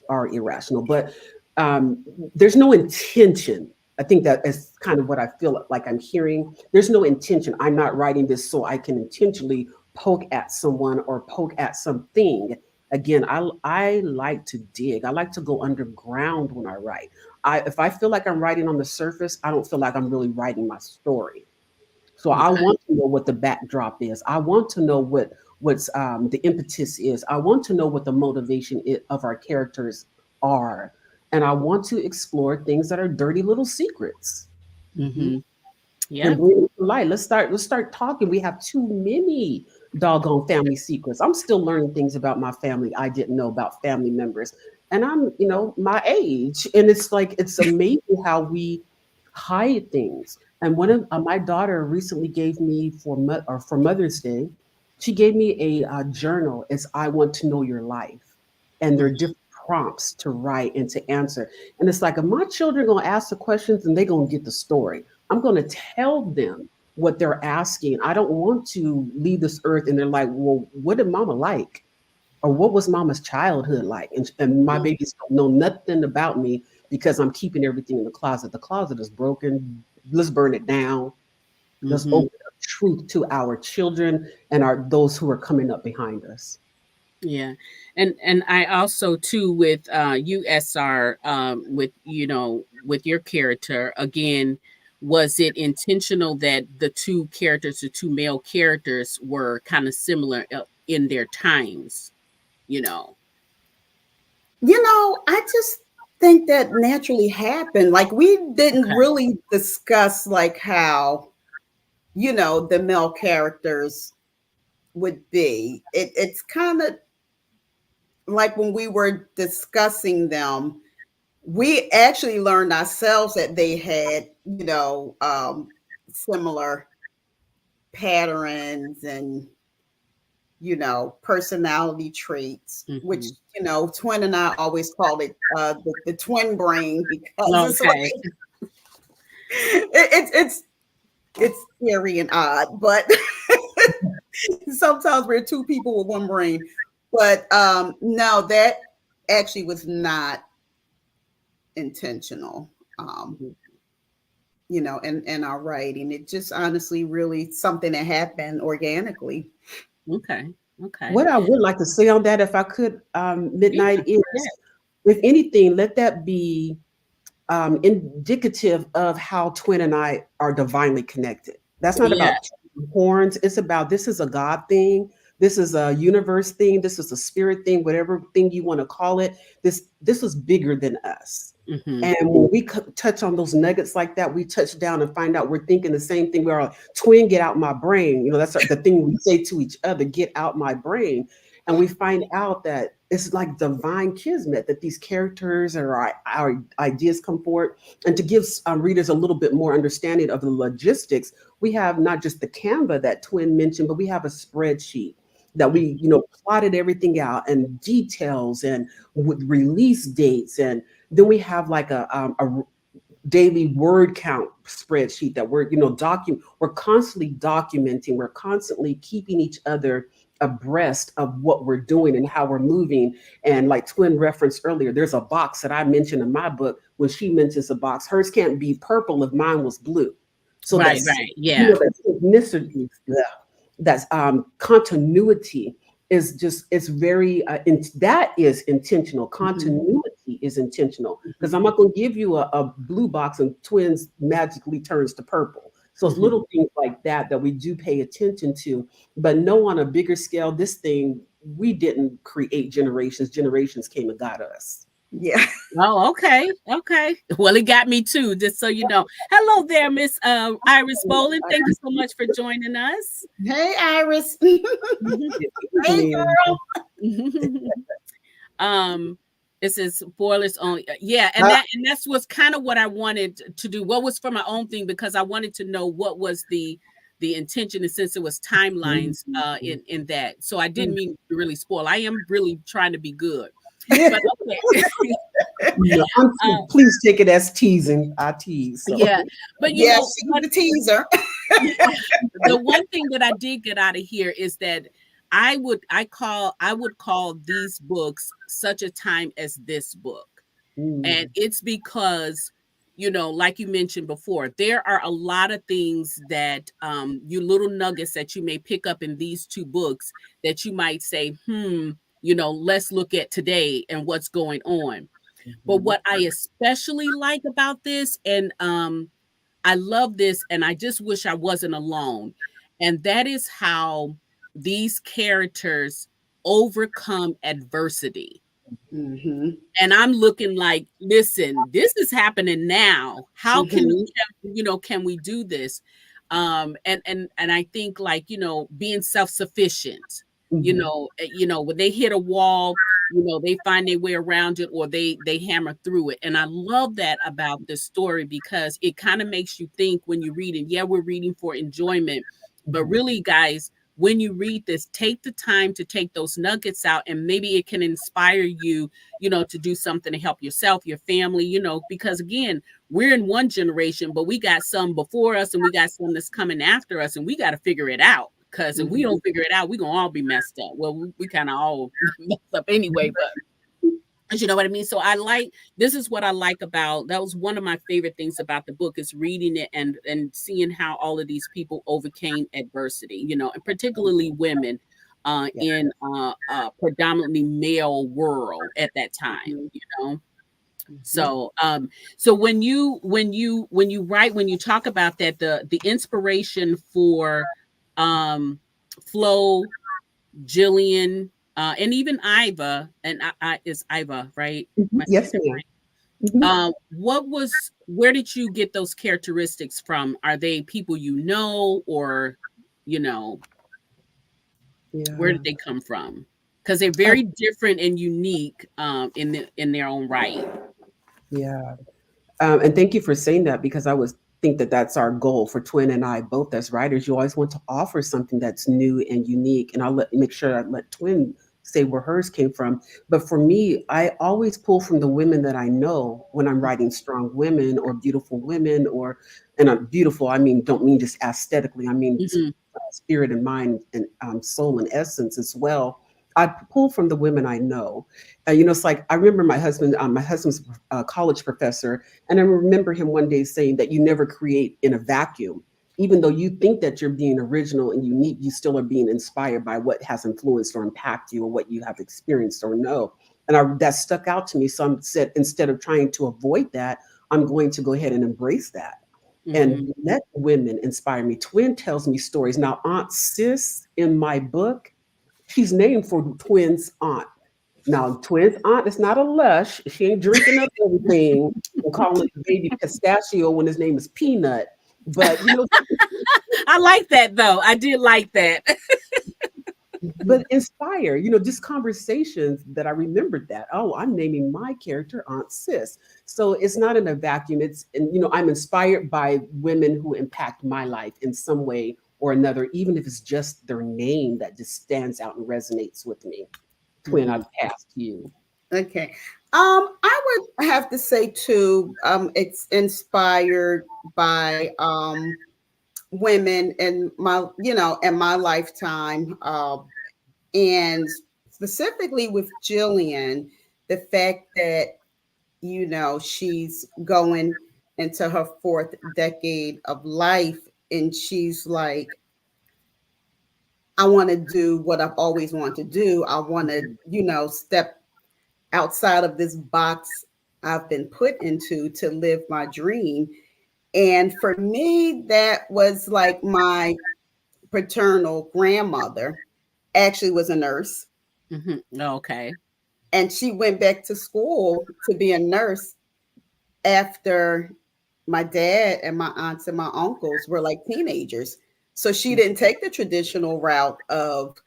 are irrational, but um, there's no intention. I think that is kind of what I feel like I'm hearing. There's no intention. I'm not writing this so I can intentionally poke at someone or poke at something. Again, I like to dig. I like to go underground when I write. If I feel like I'm writing on the surface, I don't feel like I'm really writing my story. So I Okay. want to know what the backdrop is. I want to know what's the impetus is. I want to know what the motivation of our characters are, and I want to explore things that are dirty little secrets. Mhm. Mhm. And Yeah. bring it to light. Let's start talking. We have too many doggone family secrets. I'm still learning things about my family I didn't know about family members. And I'm, my age. And it's like it's amazing how we hide things. And one of my daughter recently gave me for Mother's Day, she gave me a journal. It's I want to know your life. And there are different prompts to write and to answer. And it's like if my children gonna ask the questions and they're gonna get the story. I'm going to tell them what they're asking. I don't want to leave this earth and they're like, well, what did mama like? Or what was mama's childhood like? And my Mhm. babies don't know nothing about me because I'm keeping everything in the closet. The closet is broken. Let's burn it down. Let's Mhm. open up truth to our children and those who are coming up behind us. Yeah. And I also too with USR with with your character again, was it intentional that the two male characters were kind of similar in their times, you know? I just think that naturally happened. Like we didn't Okay. really discuss like how, the male characters would be. It's kind of like when we were discussing them, we actually learned ourselves that they had, similar patterns and, personality traits, which, Mhm. Twin and I always called it the twin brain because it's like Okay. it's scary and odd, but sometimes we're two people with one brain. But no, that actually was not intentional. Um, in our writing. It just honestly really something that happened organically. Okay. Okay. What I would like to say on that, if I could, Yeah. Midnight, is Yeah. if anything, let that be indicative of how Twin and I are divinely connected. That's not Yeah. about horns. It's about this is a God thing. This is a universe thing. This is a spirit thing. Whatever thing you want to call it. This is bigger than us. Mhm. And when we touch on those nuggets like that, we touch down and find out we're thinking the same thing. We're like, twin, get out my brain. That's the thing we say to each other, get out my brain. And we find out that it's like divine kismet that these characters or our ideas come forward. And to give readers a little bit more understanding of the logistics, we have not just the Canva that Twin mentioned, but we have a spreadsheet that we, plotted everything out and details and with release dates. And then we have like a daily word count spreadsheet that we're constantly documenting, we're constantly keeping each other abreast of what we're doing and how we're moving. And like Twin referenced earlier, there's a box that I mentioned in my book. When she mentions a box, hers can't be purple if mine was blue. So Right, that's right. Yeah. that synchronicity, that's continuity is just it's very that is intentional. Mhm. Continuity is intentional because Mhm. I'm not going to give you a blue box and twins magically turns to purple. So it's Mhm. little things like that we do pay attention to, but no, on a bigger scale, this thing we didn't create generations came and got us. Yeah. Oh, okay. Okay. Well, it got me too, just so you know. Hello there, Miss Iris Bolin. Thank you so much for joining us. Hey, Iris. Good Hey, evening. girl. um this is spoilers only. Yeah, and Uh, that's was kind of what I wanted to do. What was for my own thing because I wanted to know what was the intention, and since it was timelines in that. So I didn't mean to really spoil. I am really trying to be good. But okay. No, please take it as teasing. I tease. So Yeah, but you Yeah, know she's what? the teaser. Yeah, the one thing that I did get out of here is that I would call these books such a time as this book. And mm, it's because, like you mentioned before, there are a lot of things that you little nuggets that you may pick up in these two books that you might say, let's look at today and what's going on. But mhm, what I especially like about this, and I love this, and I just wish I wasn't alone. And that is how these characters overcome adversity. Mm-hmm. And I'm looking like, listen, this is happening now. How Mm-hmm. can we do this? And I think, like, being self-sufficient, mhm, when they hit a wall, they find their way around it, or they hammer through it. And I love that about this story because it kind of makes you think when you read it. Yeah, we're reading for enjoyment, but mhm, really, guys, when you read this, take the time to take those nuggets out, and maybe it can inspire you, to do something to help yourself, your family, because again, we're in one generation, but we got some before us and we got some that's coming after us, and we got to figure it out. Because if we Mm-hmm. don't figure it out, we're going to all be messed up. Well, we kind of all messed up anyway, but you know what I mean? So this is what I like about, that was one of my favorite things about the book, is reading it and seeing how all of these people overcame adversity, and particularly women Yeah. in predominantly male world at that time, Mm-hmm. know. Mm-hmm. So when you write, when you talk about that, the inspiration for um Flo, Jillian, and even Iva, and I is Iva, right? Am mhm. I saying Yes, that ma'am. right? Mhm. Where did you get those characteristics from? Are they people or, you know, where Yeah. did they come from? Because they're Uh, very different and unique in their own right. yeah. And thank you for saying that because I was think that that's our goal for Twin and I both as writers. You always want to offer something that's new and unique, and I'll make sure I let Twin say where hers came from. But for me, I always pull from the women that I know when I'm writing strong women or beautiful women, or and beautiful. I mean, don't mean just aesthetically. I mean Mhm, spirit and mind and soul and essence as well. I pull from the women I know. It's like I remember my husband's college professor, and I remember him one day saying that you never create in a vacuum. Even though you think that you're being original and unique, you still are being inspired by what has influenced or impacted you or what you have experienced or know. And that stuck out to me. So I said, instead of trying to avoid that, I'm going to go ahead and embrace that and mhm. let women inspire me. Twin tells me stories. Now, Aunt Sis in my book, she's named for Twin's aunt. Now, Twins aunt is not a lush. She ain't drinking up everything and calling the baby pistachio when his name is Peanut. But I like that though. I did like that. but inspire, just conversations that I remembered that. Oh, I'm naming my character Aunt Sis. So it's not in a vacuum. And I'm inspired by women who impact my life in some way or another, even if it's just their name that just stands out and resonates with me. Twin, Mhm, I've passed you. Okay. I would have to say too, it's inspired by women in my lifetime. And specifically with Jillian, the fact that, she's going into her fourth decade of life, and she's like, I want to do what I've always wanted to do. I want to, step outside of this box I've been put into to live my dream. And for me, that was like my paternal grandmother actually was a nurse, mhm. Okay. and she went back to school to be a nurse after my dad and my aunts and my uncles were like teenagers. So she didn't take the traditional route of,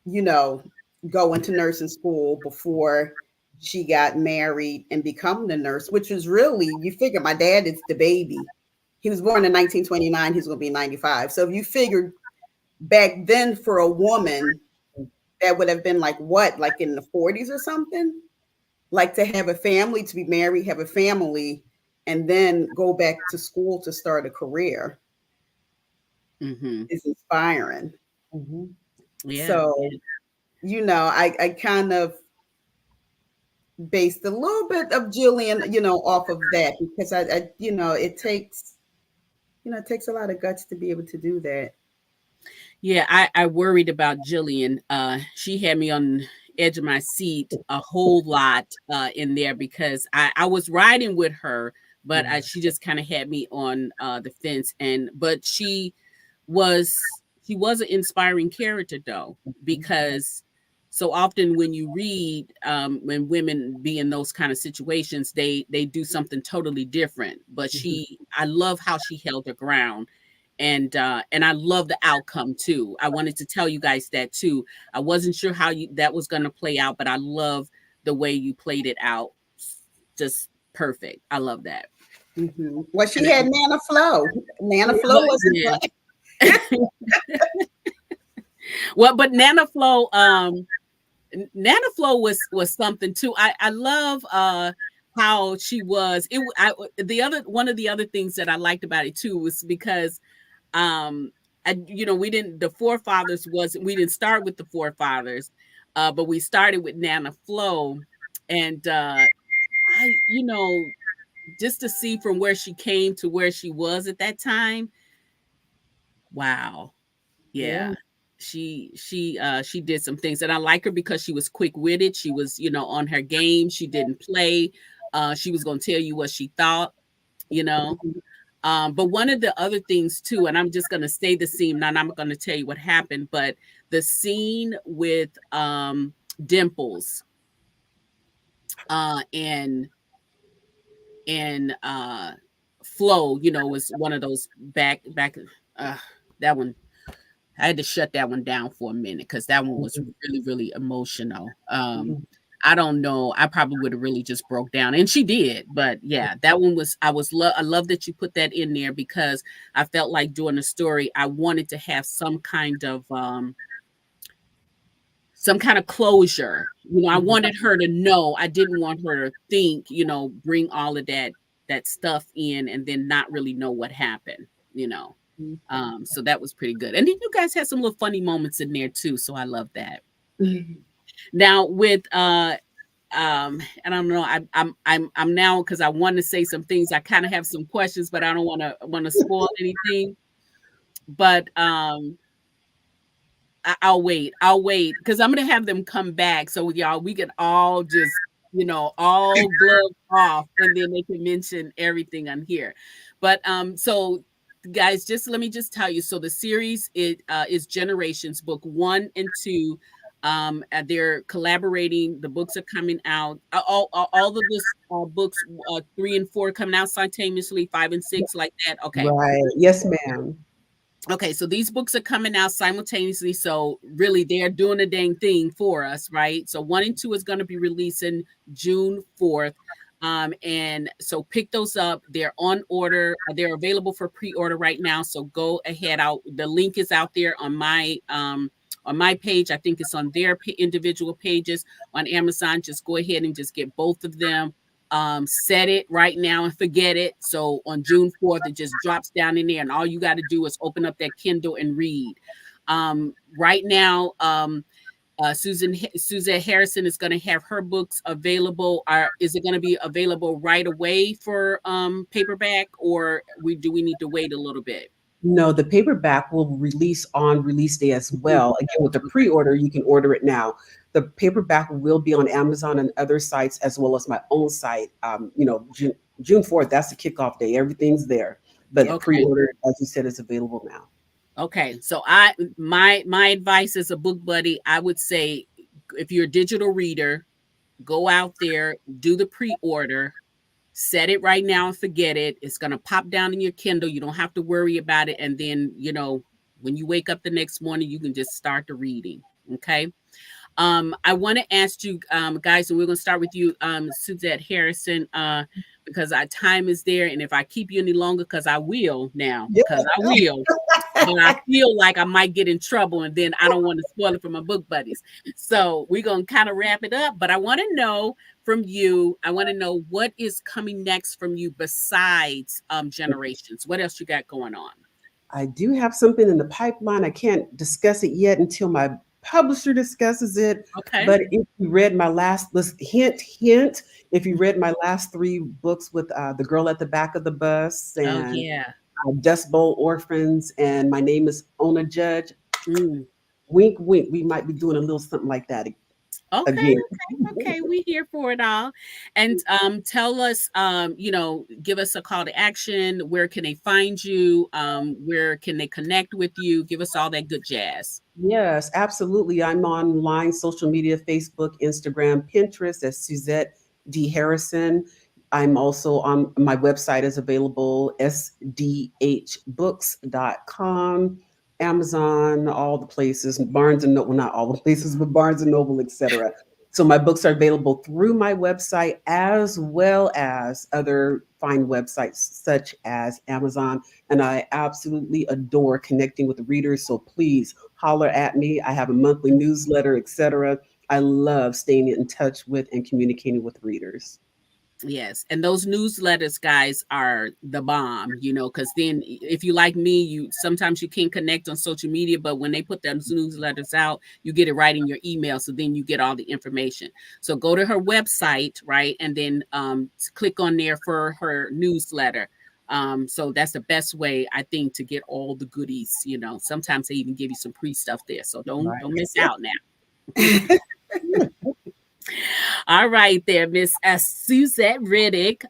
you know, going to nursing school before she got married and become the nurse, which was really, you figure my dad is the baby. He was born in 1929, he's going to be 95. So if you figured back then for a woman, that would have been like what, like in the 40s or something? like to have a family, to be married, have a family, and then go back to school to start a career Mhm. is inspiring. Mhm. Yeah. So, I kind of based a little bit of Jillian, off of that because it takes a lot of guts to be able to do that. Yeah, I worried about Jillian. She had me on the edge of my seat a whole lot in there because I was riding with her, but Yeah. she just kind of had me on the fence. But she was an inspiring character though, because so often when you read when women be in those kind of situations, they do something totally different. But Mhm. I love how she held her ground, and I love the outcome too. I wanted to tell you guys that too. I wasn't sure how you that was going to play out, but I love the way you played it out. Just perfect. I love that. Well, she And had Nana Flo. Nana Flo was in yeah. play. Well, but Nana Flo was something too. I love how she was. The other one of the other things that I liked about it too was because um we didn't the forefathers was we didn't start with the forefathers, but we started with Nana Flo, and I just to see from where she came to where she was at that time. Wow. Yeah. Yeah. She did some things, and I like her because she was quick-witted. She was, on her game. She didn't play. She was going to tell you what she thought, you know. Mhm. But one of the other things too, and I'm just going to say the scene, and I'm going to tell you what happened, but the scene with Dimples and Flo, was one of those back uh that one. I had to shut that one down for a minute because that one was Mhm. really, really emotional. Mhm. I don't know. I probably would have really just broke down, and she did. But yeah, that one was. I love that you put that in there because I felt like doing a story. I wanted to have some kind of closure. I Mhm. wanted her to know. I didn't want her to think. Bring all of that stuff in and then not really know what happened. You know. So that was pretty good. And then you guys had some little funny moments in there too. So I love that. Mhm. Now with and I don't know, I'm now because I want to say some things. I kind of have some questions, but I don't want to spoil anything. But I'll wait because I'm gonna have them come back so y'all we can all just all gloves off and then they can mention everything on here. But so guys, just let me just tell you. So the series is Generations book 1 and 2. They're collaborating. The books are coming out. All of this books 3 and 4 coming out simultaneously. 5 and 6 like that. Okay. Right. Yes, ma'am. Okay, so these books are coming out simultaneously. So really, they're doing a dang thing for us, right? So 1 and 2 is going to be releasing June 4th. And so pick those up. They're on order. They're available for pre-order right now. So go ahead out. The link is out there on my page. I think it's on their individual pages on Amazon. Just go ahead and just get both of them. Set it right now and forget it. So on June 4th, it just drops down in there, and all you got to do is open up that Kindle and read. Right now, Suzette Harrison is going to have her books available. Is it going to be available right away for paperback, or do we need to wait a little bit? No, the paperback will release on release day as Mhm. well. Again, with the Okay. pre-order, you can order it now. The paperback will be on Amazon and other sites as well as my own site. June 4th, that's the kickoff day. Everything's there. But Okay. pre-order, as you said, is available now. Okay. So my advice as a book buddy, I would say if you're a digital reader, go out there, do the pre-order, set it right now and forget it. It's going to pop down in your Kindle. You don't have to worry about it. And then, when you wake up the next morning, you can just start the reading. Okay. I want to ask you guys, and we're going to start with you, Suzette Harrison. because our time is there. And if I keep you any longer, because I will now, Yeah. because I will, but I feel like I might get in trouble and then I don't want to spoil it for my book buddies. So we're going to kind of wrap it up. But I want to know from you, I want to know what is coming next from you besides Generations. What else you got going on? I do have something in the pipeline. I can't discuss it yet until my publisher discusses it. Okay. But if you read my last list, hint, hint, if you read my last three books with The Girl at the Back of the Bus Oh, and yeah. Dust Bowl Orphans and My Name is Ona Judge, Mm. wink, wink, we might be doing a little something like that Okay, again. okay, we here for it all. And tell us, give us a call to action. Where can they find you? Where can they connect with you? Give us all that good jazz. Yes, absolutely. I'm online, social media, Facebook, Instagram, Pinterest as Suzette D. Harrison. I'm also on my website is available, sdhbooks.com, Amazon, all the places, Barnes and Noble, well, not all the places, but Barnes and Noble, etc. So my books are available through my website as well as other fine websites such as Amazon. And I absolutely adore connecting with readers. So please holler at me. I have a monthly newsletter, etc. I love staying in touch with and communicating with readers. Yes, and those newsletters, guys, are the bomb, because then if you like me, you sometimes you can't connect on social media, but when they put those newsletters out, you get it right in your email, so then you get all the information. So go to her website, right, and then click on there for her newsletter. So that's the best way, I think, to get all the goodies. Sometimes they even give you some pre stuff there, so don't miss out now. All right, there, Miss Suzette Riddick.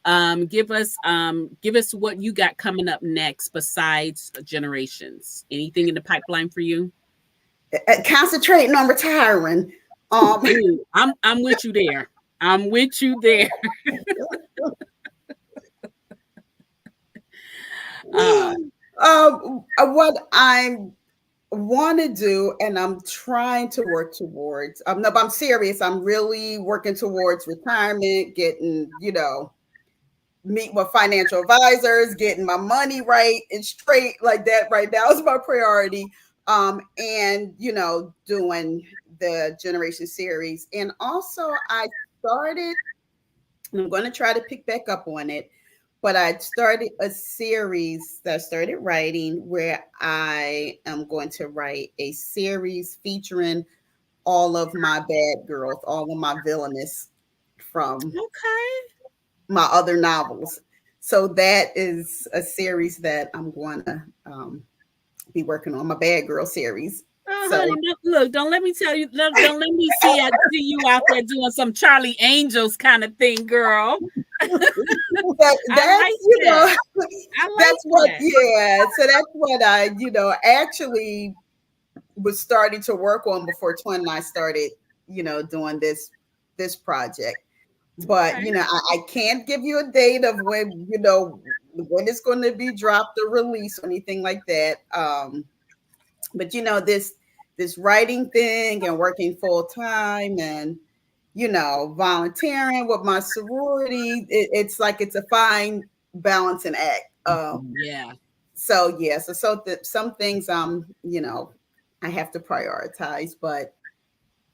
Give us what you got coming up next besides Generations. Anything in the pipeline for you? Concentrating on retiring. Ooh, I'm with you there. I'm with you there. What I want to do, and I'm trying to work towards. No, but I'm serious. I'm really working towards retirement, getting, meet with financial advisors, getting my money right and straight like that right now is my priority. And doing the Generation series. And also I started, I'm going to try to pick back up on it, but I started a series that I started writing where I am going to write a series featuring all of my bad girls, all of my villainous from Okay. my other novels. So that is a series that I'm going to be working on, my Bad Girl series. Oh, So honey, look, don't let me tell you, don't let me see you out there doing some Charlie Angels kind of thing, girl. I that's like that. I like that's what, that. yeah. So that's what I actually was starting to work on before Twin and I started doing this project. But Okay. I can't give you a date of when it's going to be dropped or released or anything like that. But this writing thing and working full time and volunteering with my sorority, it's like it's a fine balancing act. Yeah. So yeah, some things I have to prioritize, but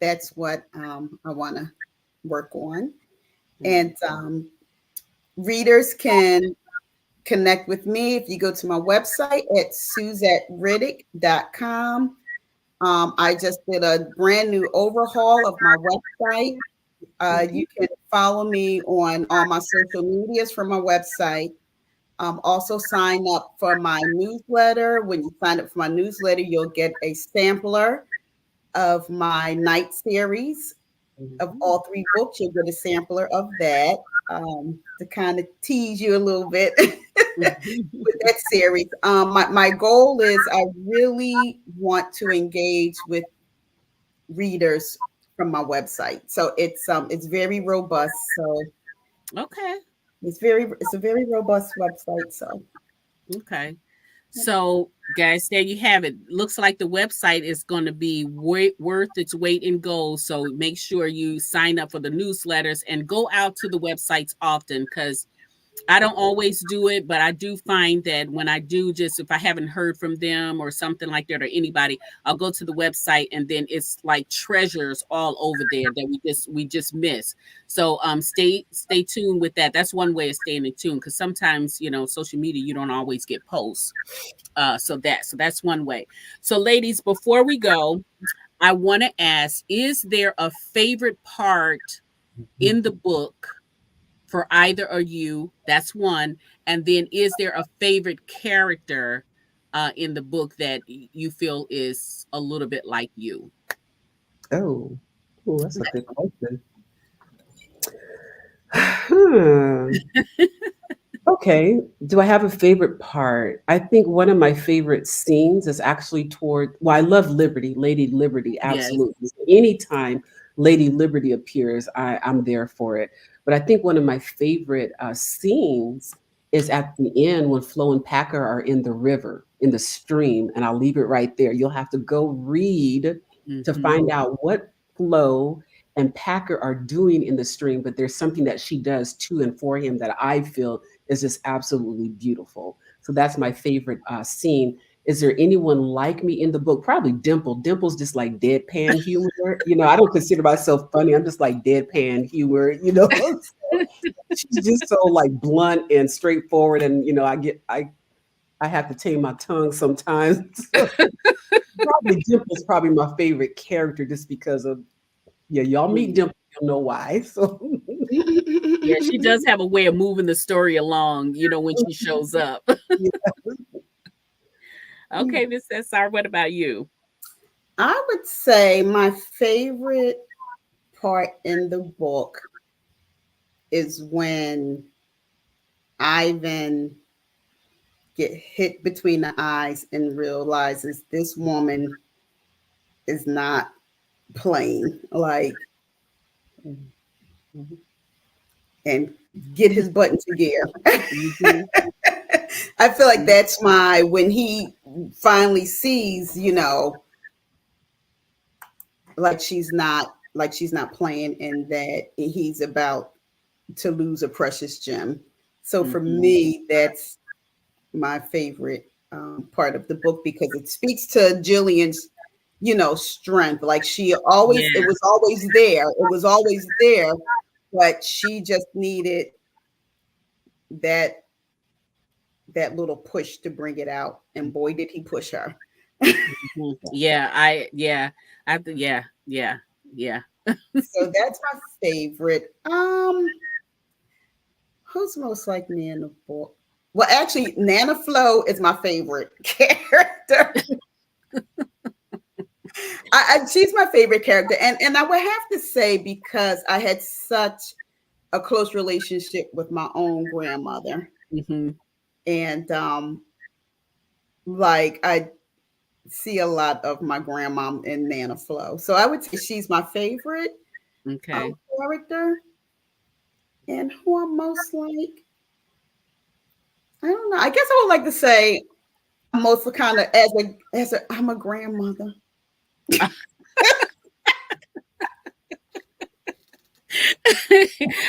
that's what I want to work on. And readers can connect with me if you go to my website at suzetteriddick.com. I just did a brand new overhaul of my website. You can follow me on all my social medias from my website. Also sign up for my newsletter. When you sign up for my newsletter, you'll get a sampler of my night series of all three books. You'll get a sampler of that to kind of tease you a little bit with that series. My goal is I really want to engage with readers from my website. So it's very robust. So Okay. it's a very robust website. So Okay. So, guys, there you have it. Looks like the website is going to be worth its weight in gold. So, make sure you sign up for the newsletters and go out to the websites often because I don't always do it, but I do find that when I do, just if I haven't heard from them or something like that or anybody, I'll go to the website and then it's like treasures all over there that we just miss. So stay tuned with that. That's one way of staying in tune because sometimes social media you don't always get posts. So that's one way. So ladies, before we go, I want to ask: is there a favorite part in the book for either of you? That's one. And then is there a favorite character in the book that you feel is a little bit like you? Oh, oh, that's a good question. Hmm. Okay. Do I have a favorite part? I think one of my favorite scenes is actually well, I love Liberty, Lady Liberty, Yes. absolutely. Anytime Lady Liberty appears, I'm there for it. But I think one of my favorite scenes is at the end when Flo and Packer are in the river, in the stream. And I'll leave it right there. You'll have to go read to Hmm. find out what Flo and Packer are doing in the stream. But there's something that she does to and for him that I feel is just absolutely beautiful. So that's my favorite scene. Is there anyone like me in the book? Probably Dimple. Dimple's just like deadpan humor. I don't consider myself funny. I'm just like deadpan humor. She's just so like blunt and straightforward. And I have to tame my tongue sometimes. So probably Dimple's probably my favorite character just because of y'all meet Dimple, you'll know why. So Yeah, she does have a way of moving the story along, when she shows up. Okay, Miss Cesar, what about you? I would say my favorite part in the book is when Ivan get hit between the eyes and realizes this woman is not playing, like, and get his butt into gear. Hmm. I feel like that's when he finally sees, like she's not playing and that he's about to lose a precious gem. So for Hmm. me, that's my favorite part of the book because it speaks to Jillian's, strength. Like Yeah. it was always there. It was always there, but she just needed that that little push to bring it out. And boy, did he push her. Mhm. Yeah. So that's my favorite. Who's most like me in the book? Well, actually, Nana Flo is my favorite character. She's my favorite character, and I would have to say because I had such a close relationship with my own grandmother, Hmm. and like I see a lot of my grandma in Nana Flo, so I would say she's my favorite Okay. character. And who I'm most like, I don't know. I guess I would like to say I'm most kind of as a I'm a grandmother.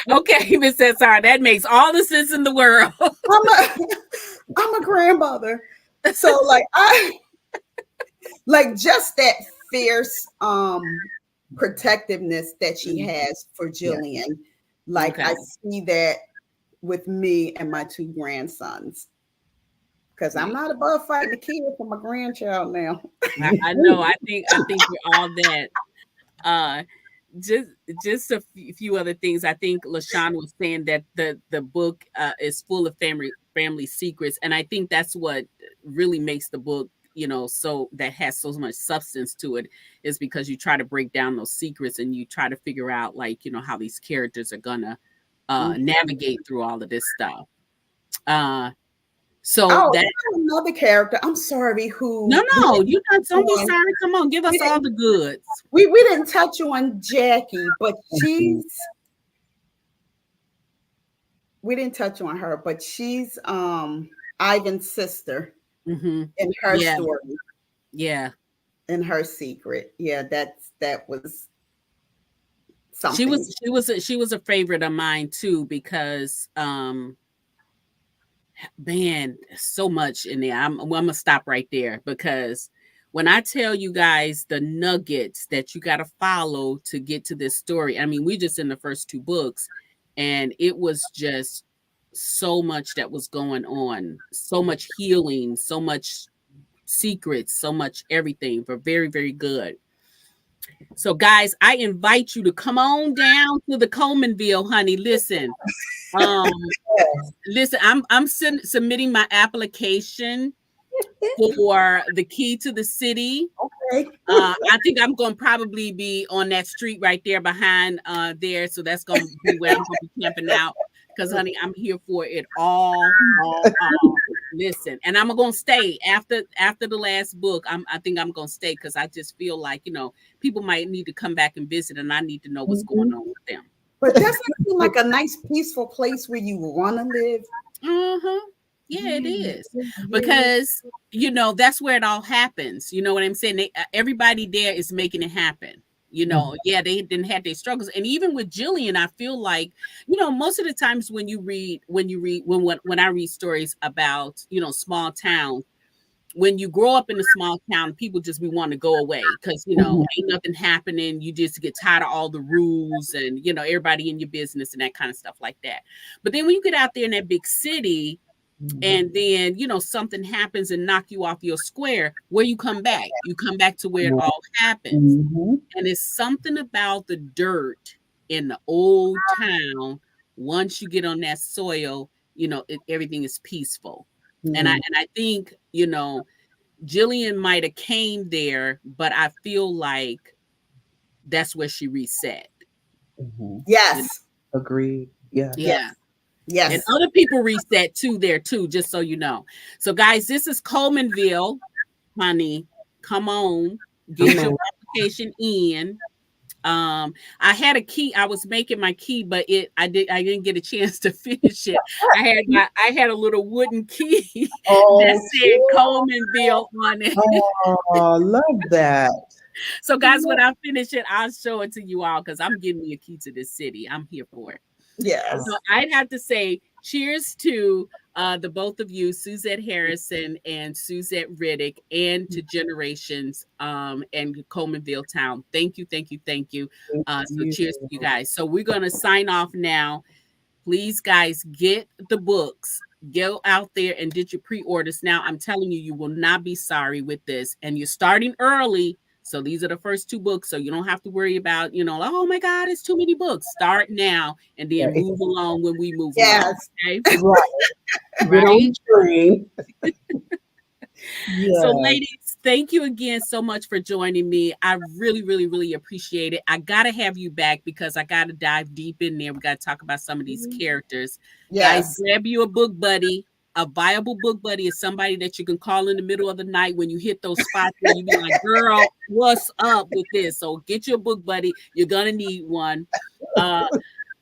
Okay, Miss Cesar, that makes all the sense in the world. I'm a I'm a grandmother. So like I like just that fierce protectiveness that she has for yeah. Jillian. Like Okay. I see that with me and my two grandsons. Because I'm not above fighting the kid for my grandchild now. I know. I think we're all that. Uh, just just a few other things. I think LaShawn was saying that the book is full of family secrets, and I think that's what really makes the book, so that has so much substance to it, is because you try to break down those secrets and you try to figure out like how these characters are gonna Mhm. navigate through all of this stuff. Uh, so Oh, that there's another character. I'm sorry, no, who we no, didn't you not. touch Don't be on. sorry. Come on, give We us all didn't the goods. we didn't touch on Jackie, but we didn't touch on her, but she's Ivan's sister Hmm. in her Yeah, story, yeah. in her secret. Yeah, that was She something. was she was a favorite of mine too because Man, so much in there. I'm gonna stop right there because when I tell you guys the nuggets that you got to follow to get to this story, I mean, we just in the first two books, and it was just so much that was going on, so much healing, so much secrets, so much everything. For very, very good. So, guys, I invite you to come on down to the Colemanville, honey. Um, listen, I'm submitting my application for the key to the city. Okay. I think I'm going to probably be on that street right there behind there. So that's going to be where I'm going to be camping out. Because, honey, I'm here for it all. Listen, and I'm going to stay after the last book. I think I'm going to stay because I just feel like, people might need to come back and visit, and I need to know what's going on with them. But doesn't it seem like a nice, peaceful place where you want to live? Mm-hmm. Yeah, it is. Because, that's where it all happens. You know what I'm saying? Everybody there is making it happen. Yeah, they didn't have their struggles. And even with Jillian, I feel like, most of the times when I read stories about, small towns, when you grow up in a small town, people just be wanting to go away because, ain't nothing happening. You just get tired of all the rules and, everybody in your business and that kind of stuff like that. But then when you get out there in that big city, and then something happens and knock you off your square, where you come back to where it all happens. And it's something about the dirt in the old town. Once you get on that soil, everything is peaceful. And I think Jillian might have came there, but I feel like that's where she reset. Yes. Agreed. Yeah. Yes. And other people reset too there too, just so you know. So guys, this is Colemanville, honey. Come on, get your application in. I had a key. I was making my key, but I didn't get a chance to finish it. I had a little wooden key that said Colemanville on it. Oh, love that. So guys, when I finish it, I'll show it to you all because I'm getting me a key to this city. I'm here for it. Yes. So I'd have to say cheers to the both of you, Suzette Harrison and Suzette Riddick, and to Generations and Colemanville Town. Thank you, thank you, thank you. So cheers to you guys. So we're going to sign off now. Please, guys, get the books. Go out there and did your pre-orders. Now, I'm telling you, you will not be sorry with this. And you're starting early. So these are the first two books. So you don't have to worry about, oh my God, it's too many books. Start now and then move along when we move along. Okay? Right. So ladies, thank you again so much for joining me. I really, really, really appreciate it. I got to have you back because I got to dive deep in there. We got to talk about some of these characters. Guys, grab you a book buddy. A viable book buddy is somebody that you can call in the middle of the night when you hit those spots where you be like, girl, what's up with this? So get your book buddy. You're going to need one. I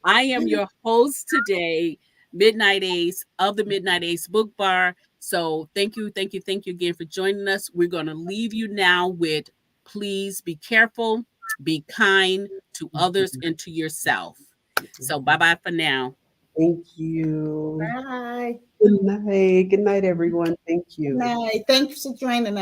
am your host today, Midnight Ace of the Midnight Ace Book Bar. So thank you again for joining us. We're going to leave you now with please be careful, be kind to others and to yourself. So bye-bye for now. Thank you. Bye. Good night. Good night, everyone. Thank you. Good night. Thanks for joining us.